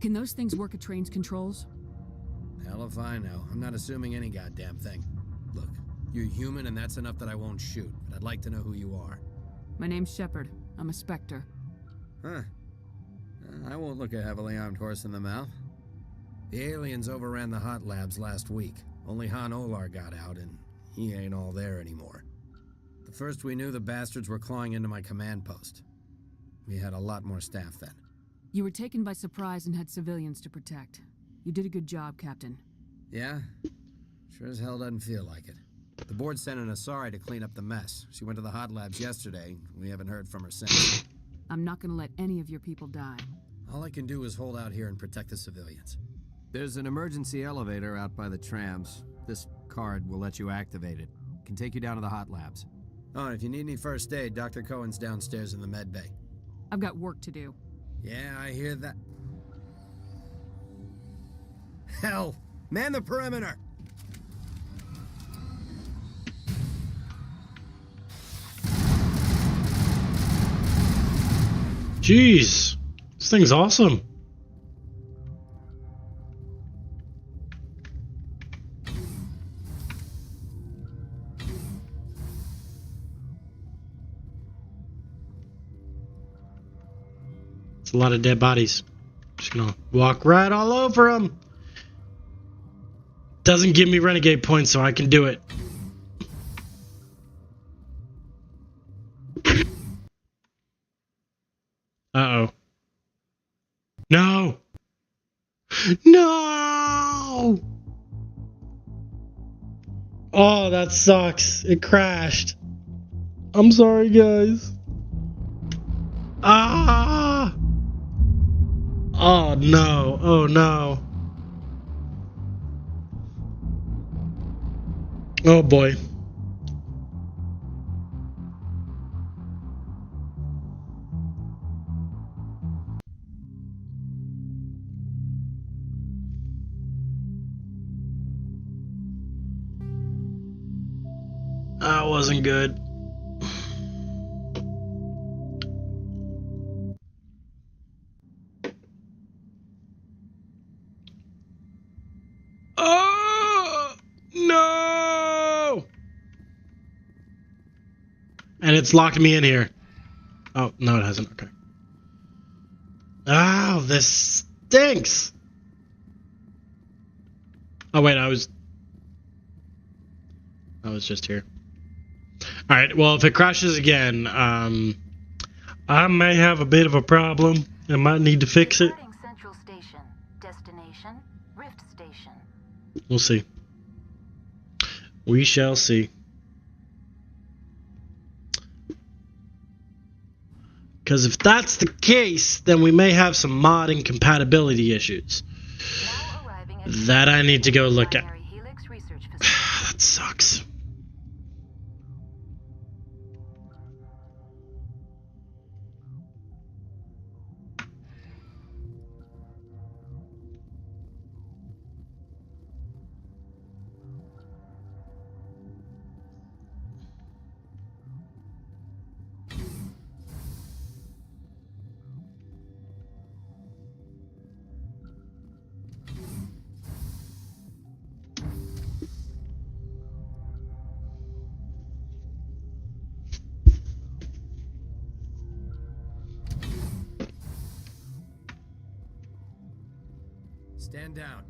Can those things work at train's controls? Hell if I know. I'm not assuming any goddamn thing. Look, you're human and that's enough that I won't shoot, but I'd like to know who you are. My name's Shepard. I'm a Spectre. Huh. I won't look a heavily armed horse in the mouth. The aliens overran the hot labs last week. Only Han Olar got out, and he ain't all there anymore. The first we knew, the bastards were clawing into my command post. We had a lot more staff then. You were taken by surprise and had civilians to protect. You did a good job, Captain. Yeah? Sure as hell doesn't feel like it. The board sent an Asari to clean up the mess. She went to the hot labs yesterday. We haven't heard from her since. I'm not gonna let any of your people die. All I can do is hold out here and protect the civilians. There's an emergency elevator out by the trams. This card will let you activate it. Can take you down to the hot labs. Oh, and if you need any first aid, Dr. Cohen's downstairs in the med bay. I've got work to do. Yeah, I hear that. Hell! Man the perimeter! Jeez, this thing's awesome. It's a lot of dead bodies. Just gonna walk right all over them. Doesn't give me renegade points, so I can do it. Uh-oh. No! No! Oh, that sucks. It crashed. I'm sorry, guys. Ah! Oh, no. Oh, no. Oh, boy. That wasn't good. Oh, no! And it's locked me in here. Oh, no, it hasn't. Okay. Oh, this stinks. Oh wait, I was just here. All right. Well, if it crashes again, I may have a bit of a problem. I might need to fix it. Central Station. Destination, Rift Station. We'll see. We shall see. Because if that's the case, then we may have some modding compatibility issues that I need to go look at. That sucks. Stand down.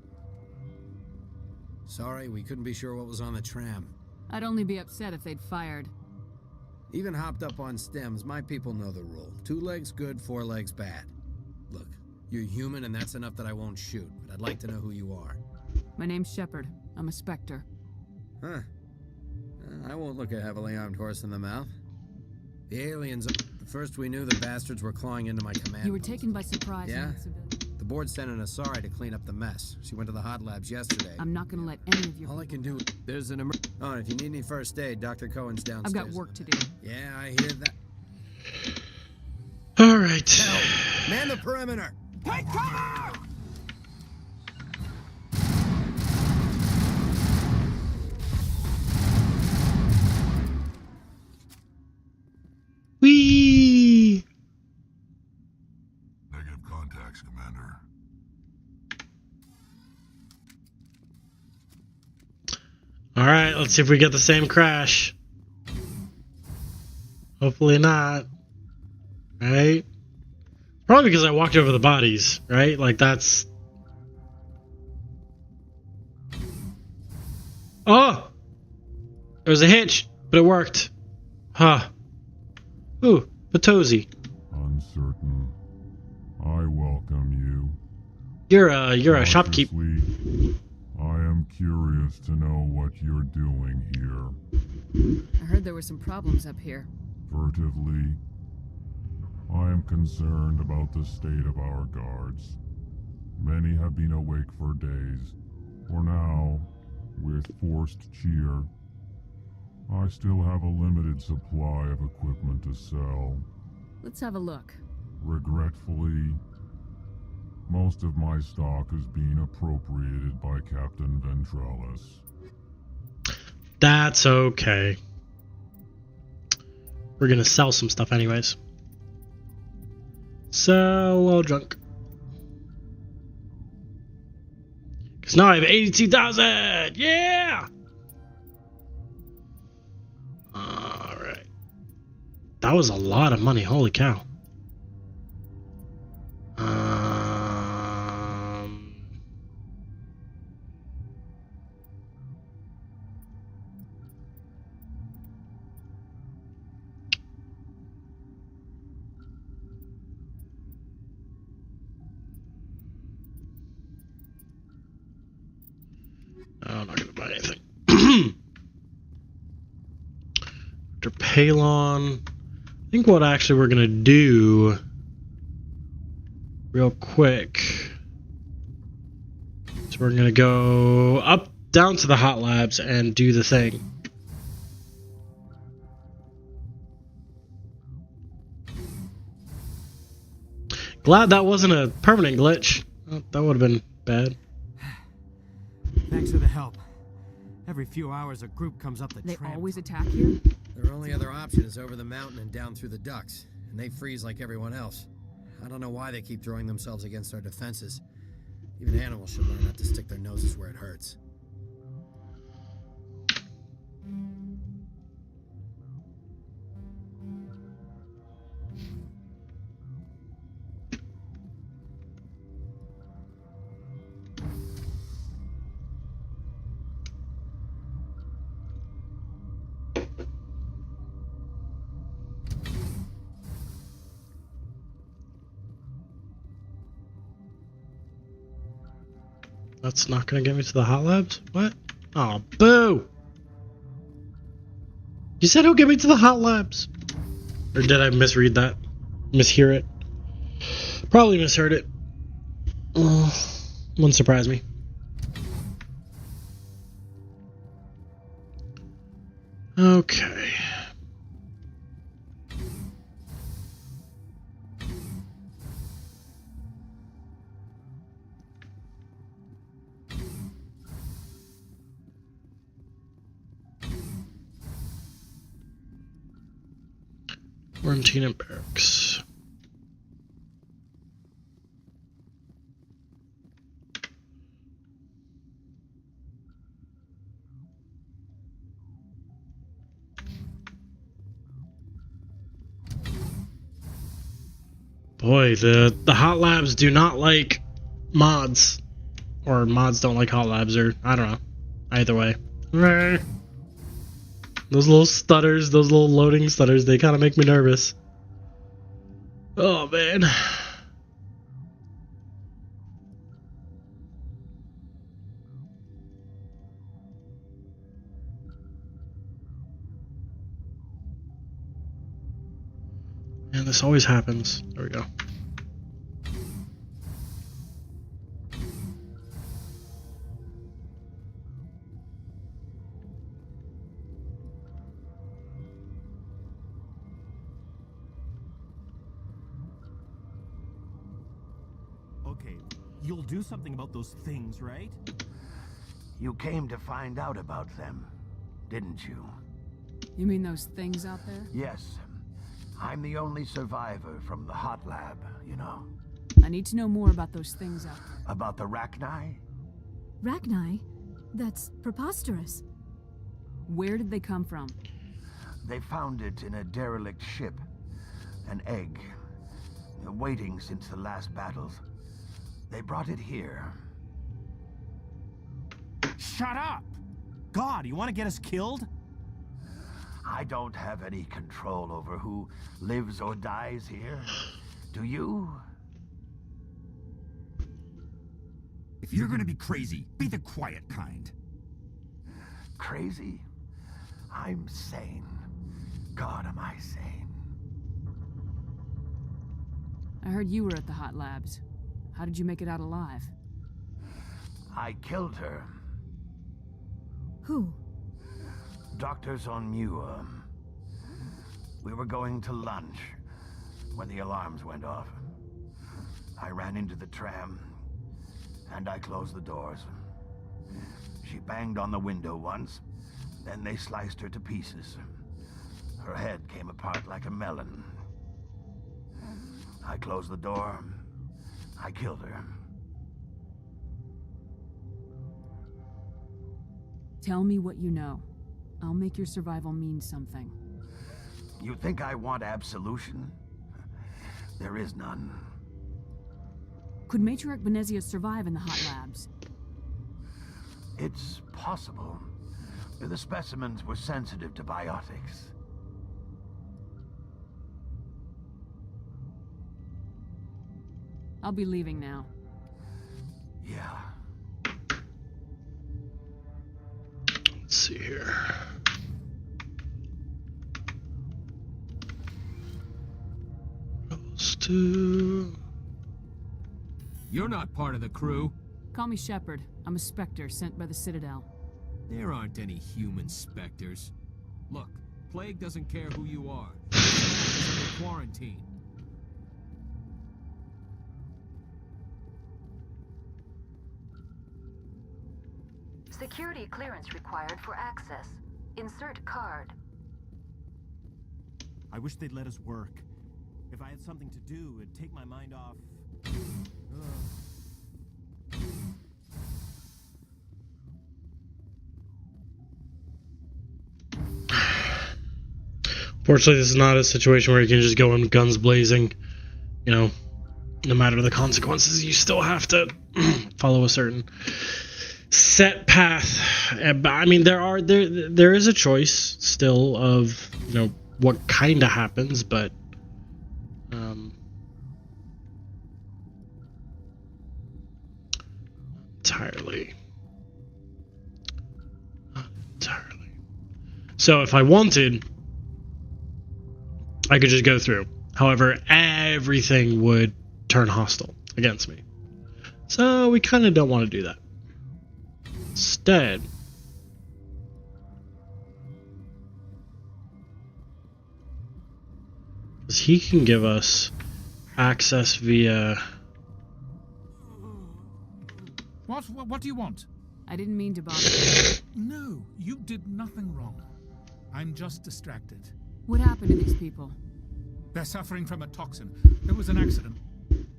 Sorry, we couldn't be sure what was on the tram. I'd only be upset if they'd fired. Even hopped up on stems, my people know the rule. 2 legs good, 4 legs bad. Look, you're human and that's enough that I won't shoot, but I'd like to know who you are. My name's Shepard. I'm a Spectre. Huh. I won't look a heavily armed horse in the mouth. The aliens... At first we knew the bastards were clawing into my command. You were taken by surprise. Yeah? The board sent an Asari to clean up the mess. She went to the hot labs yesterday. I'm not gonna let any of your... All I can do... There's an Oh, and if you need any first aid, Dr. Cohen's downstairs. I've got work to do. Yeah, I hear that. All right. Help! Man the perimeter! Take cover! Whee! Negative contacts, Commander. All right, let's see if we get the same crash. Hopefully not. Right? Probably because I walked over the bodies, right? Like that's... Oh! There was a hitch, but it worked. Huh. Ooh, Potosi. Uncertain. I welcome you. You're a shopkeep. I am curious to know what you're doing here. I heard there were some problems up here. Furtively, I am concerned about the state of our guards. Many have been awake for days. For now, with forced cheer, I still have a limited supply of equipment to sell. Let's have a look. Regretfully, most of my stock is being appropriated by Captain Ventralis. That's okay. We're gonna sell some stuff anyways. Sell all junk. Because now I have 82,000! Yeah! Alright. That was a lot of money, holy cow. I'm not gonna buy anything. Dr. Palon. I think what actually we're gonna do real quick is we're gonna go up down to the hot labs and do the thing. Glad that wasn't a permanent glitch. That would have been bad. Thanks for the help. Every few hours a group comes up the They tramp. always attack here? Their only other option is over the mountain and down through the ducts, and they freeze like everyone else. I don't know why they keep throwing themselves against our defenses. Even animals should learn not to stick their noses where it hurts. That's not gonna get me to the hot labs? What? Oh, boo! You said it'll get me to the hot labs. Or did I misread that? Mishear it? Probably misheard it. Wouldn't surprise me. Okay. Quarantine and barracks. Boy, the hot labs do not like mods. Or mods don't like hot labs, or I don't know. Either way. Those little stutters, those little loading stutters, they kind of make me nervous. Oh, man. Man, this always happens. There we go. Okay, you'll do something about those things, right? You came to find out about them, didn't you? You mean those things out there? Yes. I'm the only survivor from the hot lab, you know. I need to know more about those things out there. About the Rachni? Rachni? That's preposterous. Where did they come from? They found it in a derelict ship. An egg. Waiting since the last battles. They brought it here. Shut up! God, you want to get us killed? I don't have any control over who lives or dies here. Do you? If you're gonna be crazy, be the quiet kind. Crazy? I'm sane. God, am I sane. I heard you were at the hot labs. How did you make it out alive? I killed her. Who? Doctors on Muir. We were going to lunch when the alarms went off. I ran into the tram and I closed the doors. She banged on the window once, then they sliced her to pieces. Her head came apart like a melon. I closed the door. I killed her. Tell me what you know. I'll make your survival mean something. You think I want absolution? There is none. Could Matriarch Benezia survive in the hot labs? It's possible. The specimens were sensitive to biotics. I'll be leaving now. Yeah. Let's see here. You're not part of the crew. Call me Shepard. I'm a Spectre sent by the Citadel. There aren't any human Spectres. Look, Plague doesn't care who you are. It's under quarantine. Security clearance required for access. Insert card. I wish they'd let us work. If I had something to do, it'd take my mind off. Fortunately, this is not a situation where you can just go in guns blazing. You know, no matter the consequences, you still have to follow a certain set path. I mean, there is a choice still of, you know, what kind of happens, but entirely. Not entirely. So if I wanted, I could just go through. However, everything would turn hostile against me. So we kind of don't want to do that. Instead, because he can give us access via... What do you want? I didn't mean to bother you. No, you did nothing wrong. I'm just distracted. What happened to these people? They're suffering from a toxin. There was an accident.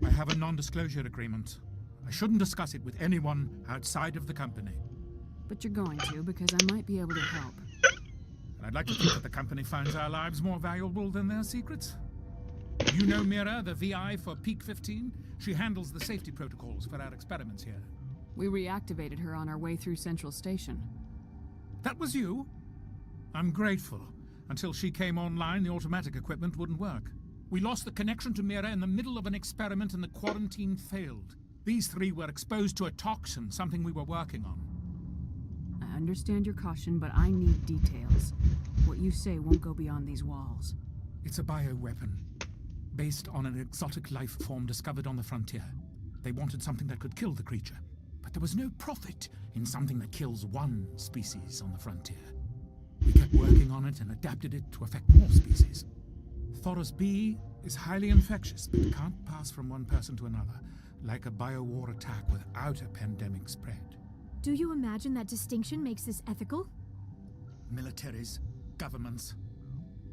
I have a non-disclosure agreement. I shouldn't discuss it with anyone outside of the company. But you're going to, because I might be able to help. And I'd like to think that the company finds our lives more valuable than their secrets. You know Mira, the VI for Peak 15? She handles the safety protocols for our experiments here. We reactivated her on our way through Central Station. That was you? I'm grateful. Until she came online, the automatic equipment wouldn't work. We lost the connection to Mira in the middle of an experiment and the quarantine failed. These three were exposed to a toxin, something we were working on. I understand your caution, but I need details. What you say won't go beyond these walls. It's a bioweapon, based on an exotic life form discovered on the frontier. They wanted something that could kill the creature, but there was no profit in something that kills one species on the frontier. We kept working on it and adapted it to affect more species. Thoros B is highly infectious, but can't pass from one person to another, like a biowar attack without a pandemic spread. Do you imagine that distinction makes this ethical? Militaries, governments,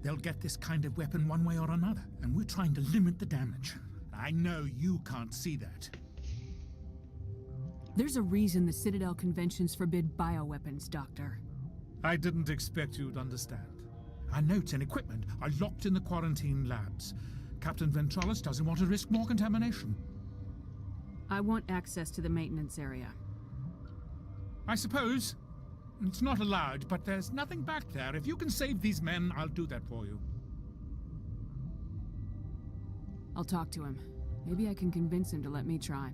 they'll get this kind of weapon one way or another, and we're trying to limit the damage. I know you can't see that. There's a reason the Citadel conventions forbid bioweapons, Doctor. I didn't expect you'd understand. Our notes and equipment are locked in the quarantine labs. Captain Ventralis doesn't want to risk more contamination. I want access to the maintenance area. I suppose. It's not allowed, but there's nothing back there. If you can save these men, I'll do that for you. I'll talk to him. Maybe I can convince him to let me try.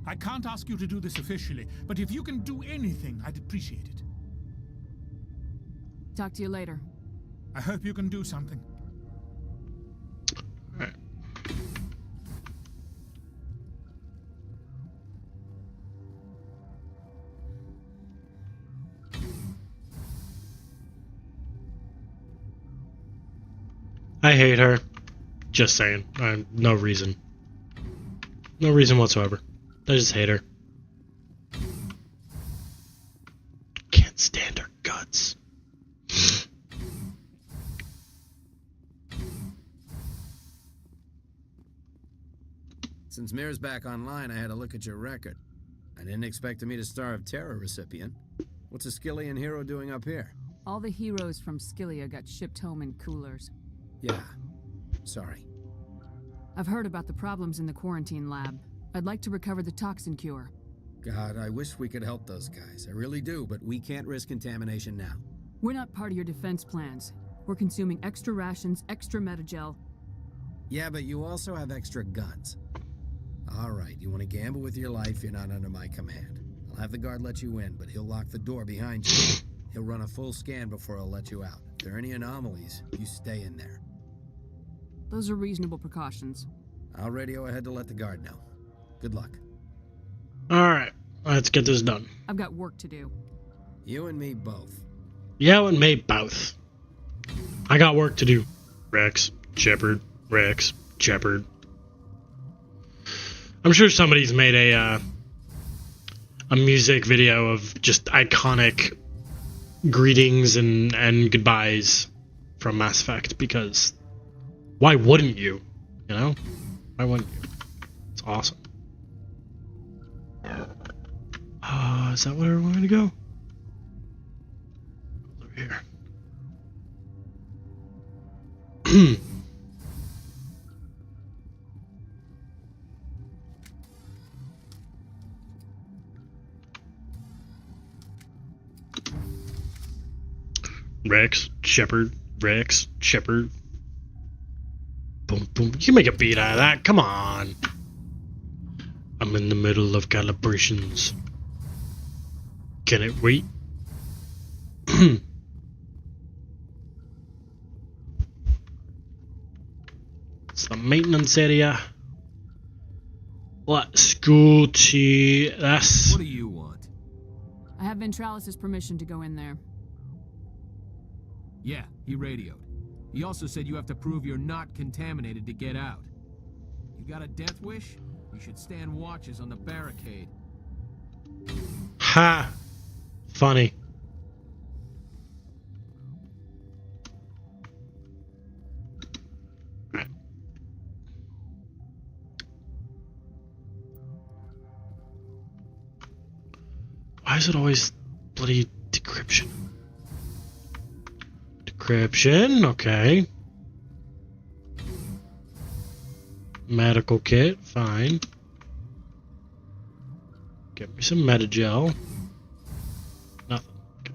I can't ask you to do this officially, but if you can do anything, I'd appreciate it. Talk to you later. I hope you can do something. Alright. I hate her. Just saying. No reason. No reason whatsoever. I just hate her. Can't stand her guts. Since Mir's back online, I had a look at your record. I didn't expect to meet a Star of Terror recipient. What's a Skillian hero doing up here? All the heroes from Skillia got shipped home in coolers. Yeah. Sorry. I've heard about the problems in the quarantine lab. I'd like to recover the toxin cure. God, I wish we could help those guys. I really do, but we can't risk contamination now. We're not part of your defense plans. We're consuming extra rations, extra metagel. Yeah, but you also have extra guns. All right, you want to gamble with your life, you're not under my command. I'll have the guard let you in, but he'll lock the door behind you. He'll run a full scan before he'll let you out. If there are any anomalies, you stay in there. Those are reasonable precautions. I'll radio ahead to let the guard know. Good luck. Alright, let's get this done. I've got work to do. You and me both. You and me both. I got work to do. Rex, Shepard, Rex, Shepard. I'm sure somebody's made a music video of just iconic greetings and goodbyes from Mass Effect, because why wouldn't you? You know? Why wouldn't you? It's awesome. Is that where we're going to go? Over here. Rex, Shepard, Rex, Shepard. Boom, boom. You can make a beat out of that. Come on. I'm in the middle of calibrations. Can it wait? It's the maintenance area. Let's go to this. What do you want? I have Ventralis' permission to go in there. Yeah, he radioed. He also said you have to prove you're not contaminated to get out. You got a death wish? You should stand watches on the barricade. Ha! Funny. Why is it always bloody decryption? Decryption, okay. Medical kit, fine. Get me some Metagel. Nothing. Okay.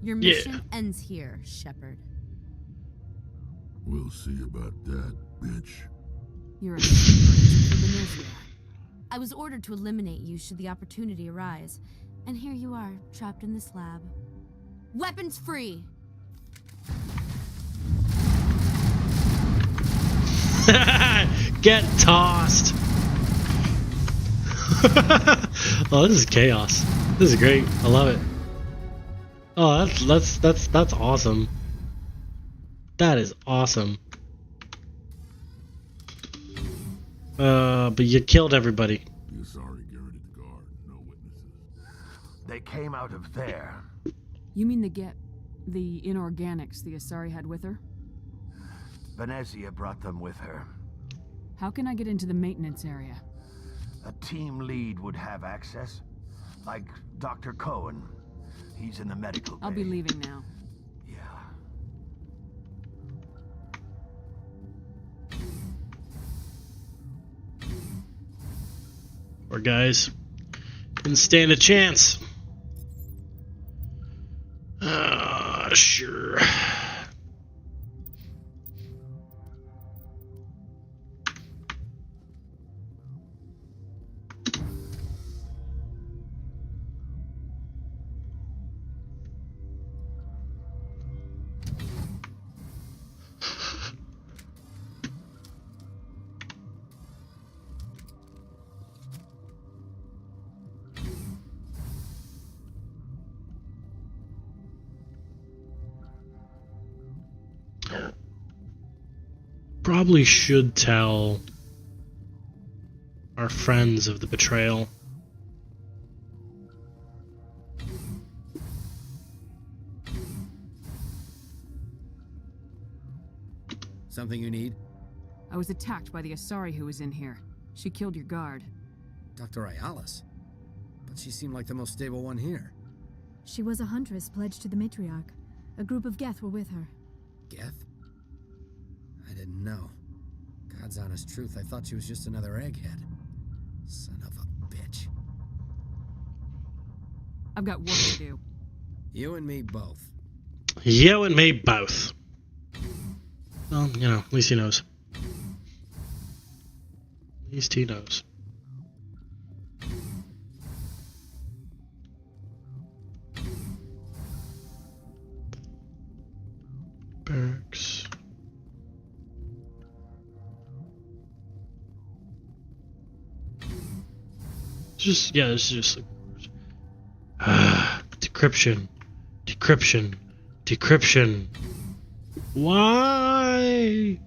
Your mission ends here, Shepard. We'll see about that, bitch. You're a super for Benezia. I was ordered to eliminate you should the opportunity arise. And here you are, trapped in this lab. Weapons free! Get tossed! Oh, this is chaos. This is great. I love it. Oh, that's awesome. That is awesome. But you killed everybody. The Asari guarded the guard. No witnesses. They came out of there. You mean the inorganics the Asari had with her? Benezia brought them with her. How can I get into the maintenance area? A team lead would have access. Like Dr. Cohen. He's in the medical bay. I'll be leaving now. Poor guys. Didn't stand a chance. Sure. Probably should tell our friends of the betrayal. Something you need? I was attacked by the Asari who was in here. She killed your guard. Dr. Ayalis? But she seemed like the most stable one here. She was a huntress pledged to the matriarch. A group of Geth were with her. Geth? I didn't know. God's honest truth, I thought she was just another egghead. Son of a bitch. I've got work to do. You and me both. You and me both. Well, you know, at least he knows. At least he knows. Barracks. Just, yeah, this is just like decryption, decryption, decryption. Why?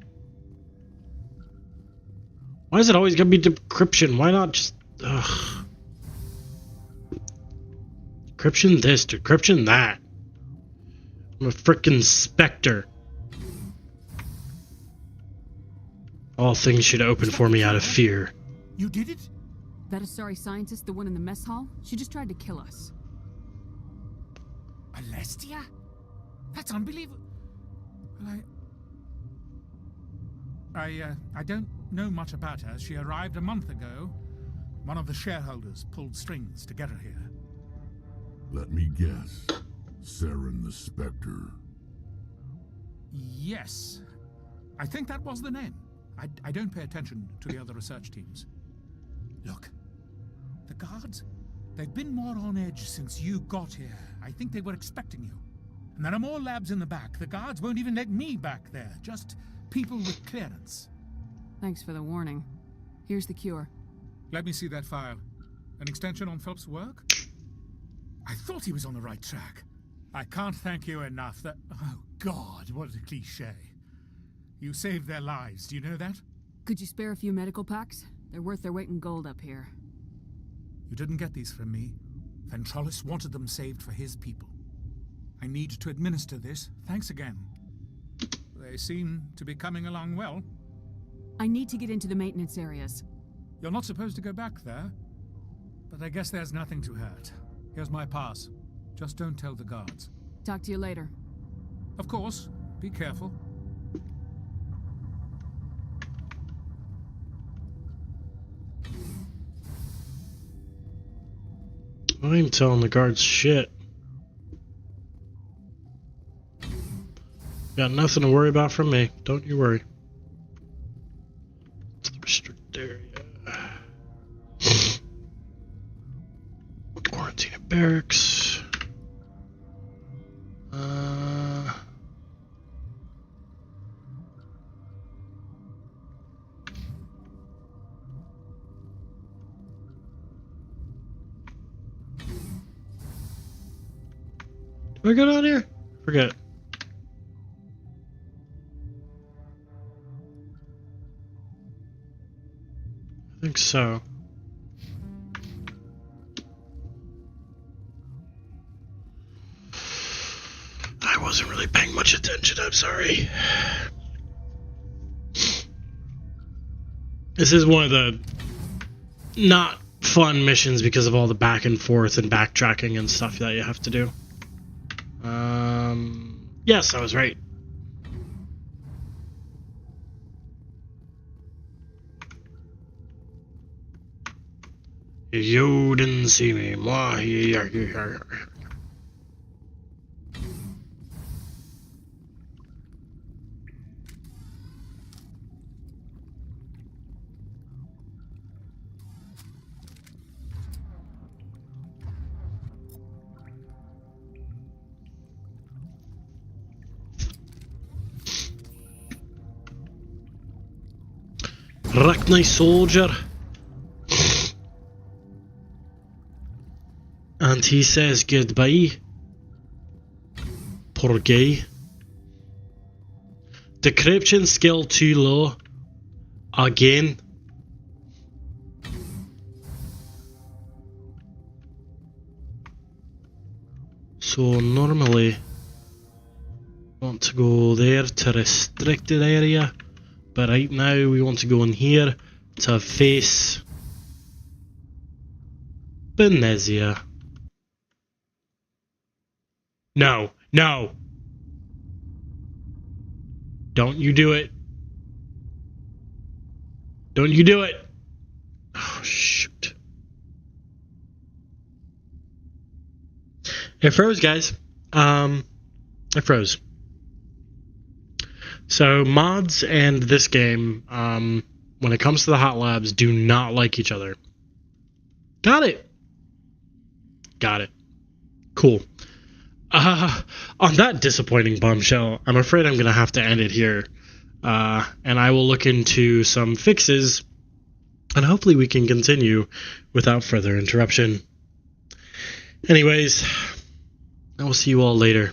Why is it always gonna be decryption? Why not just decryption this, decryption that? I'm a frickin' Spectre. All things should open for me out of fear. You did it? That Asari scientist, the one in the mess hall, she just tried to kill us. Alestia? That's unbelievable. Well, I don't know much about her. She arrived a month ago. One of the shareholders pulled strings to get her here. Let me guess. Saren the Spectre. Yes. I think that was the name. I don't pay attention to the other research teams. Look, the guards, they've been more on edge since you got here. I think they were expecting you. And there are more labs in the back. The guards won't even let me back there. Just people with clearance. Thanks for the warning. Here's the cure. Let me see that file. An extension on Phelps' work? I thought he was on the right track. I can't thank you enough. Oh, God, what a cliche. You saved their lives, do you know that? Could you spare a few medical packs? They're worth their weight in gold up here. You didn't get these from me. Ventrolis wanted them saved for his people. I need to administer this. Thanks again. They seem to be coming along well. I need to get into the maintenance areas. You're not supposed to go back there. But I guess there's nothing to hurt. Here's my pass. Just don't tell the guards. Talk to you later. Of course. Be careful. I ain't telling the guards shit. Got nothing to worry about from me. Don't you worry. It's the restricted area. Quarantine at barracks. Do I go down here? Forget. I think so. I wasn't really paying much attention, I'm sorry. This is one of the not fun missions because of all the back and forth and backtracking and stuff that you have to do. Yes, I was right. You didn't see me. Arachne soldier. And he says goodbye. Poor guy. Decryption skill too low. Again. So normally want to go there to restricted area. But right now we want to go in here to face Benezia. No, no. Don't you do it. Don't you do it. Oh, shoot. It froze, guys. It froze. So mods and this game, when it comes to the hot labs, do not like each other. Got it. Got it. Cool. On that disappointing bombshell, I'm afraid I'm going to have to end it here. And I will look into some fixes, and hopefully we can continue without further interruption. Anyways, I will see you all later.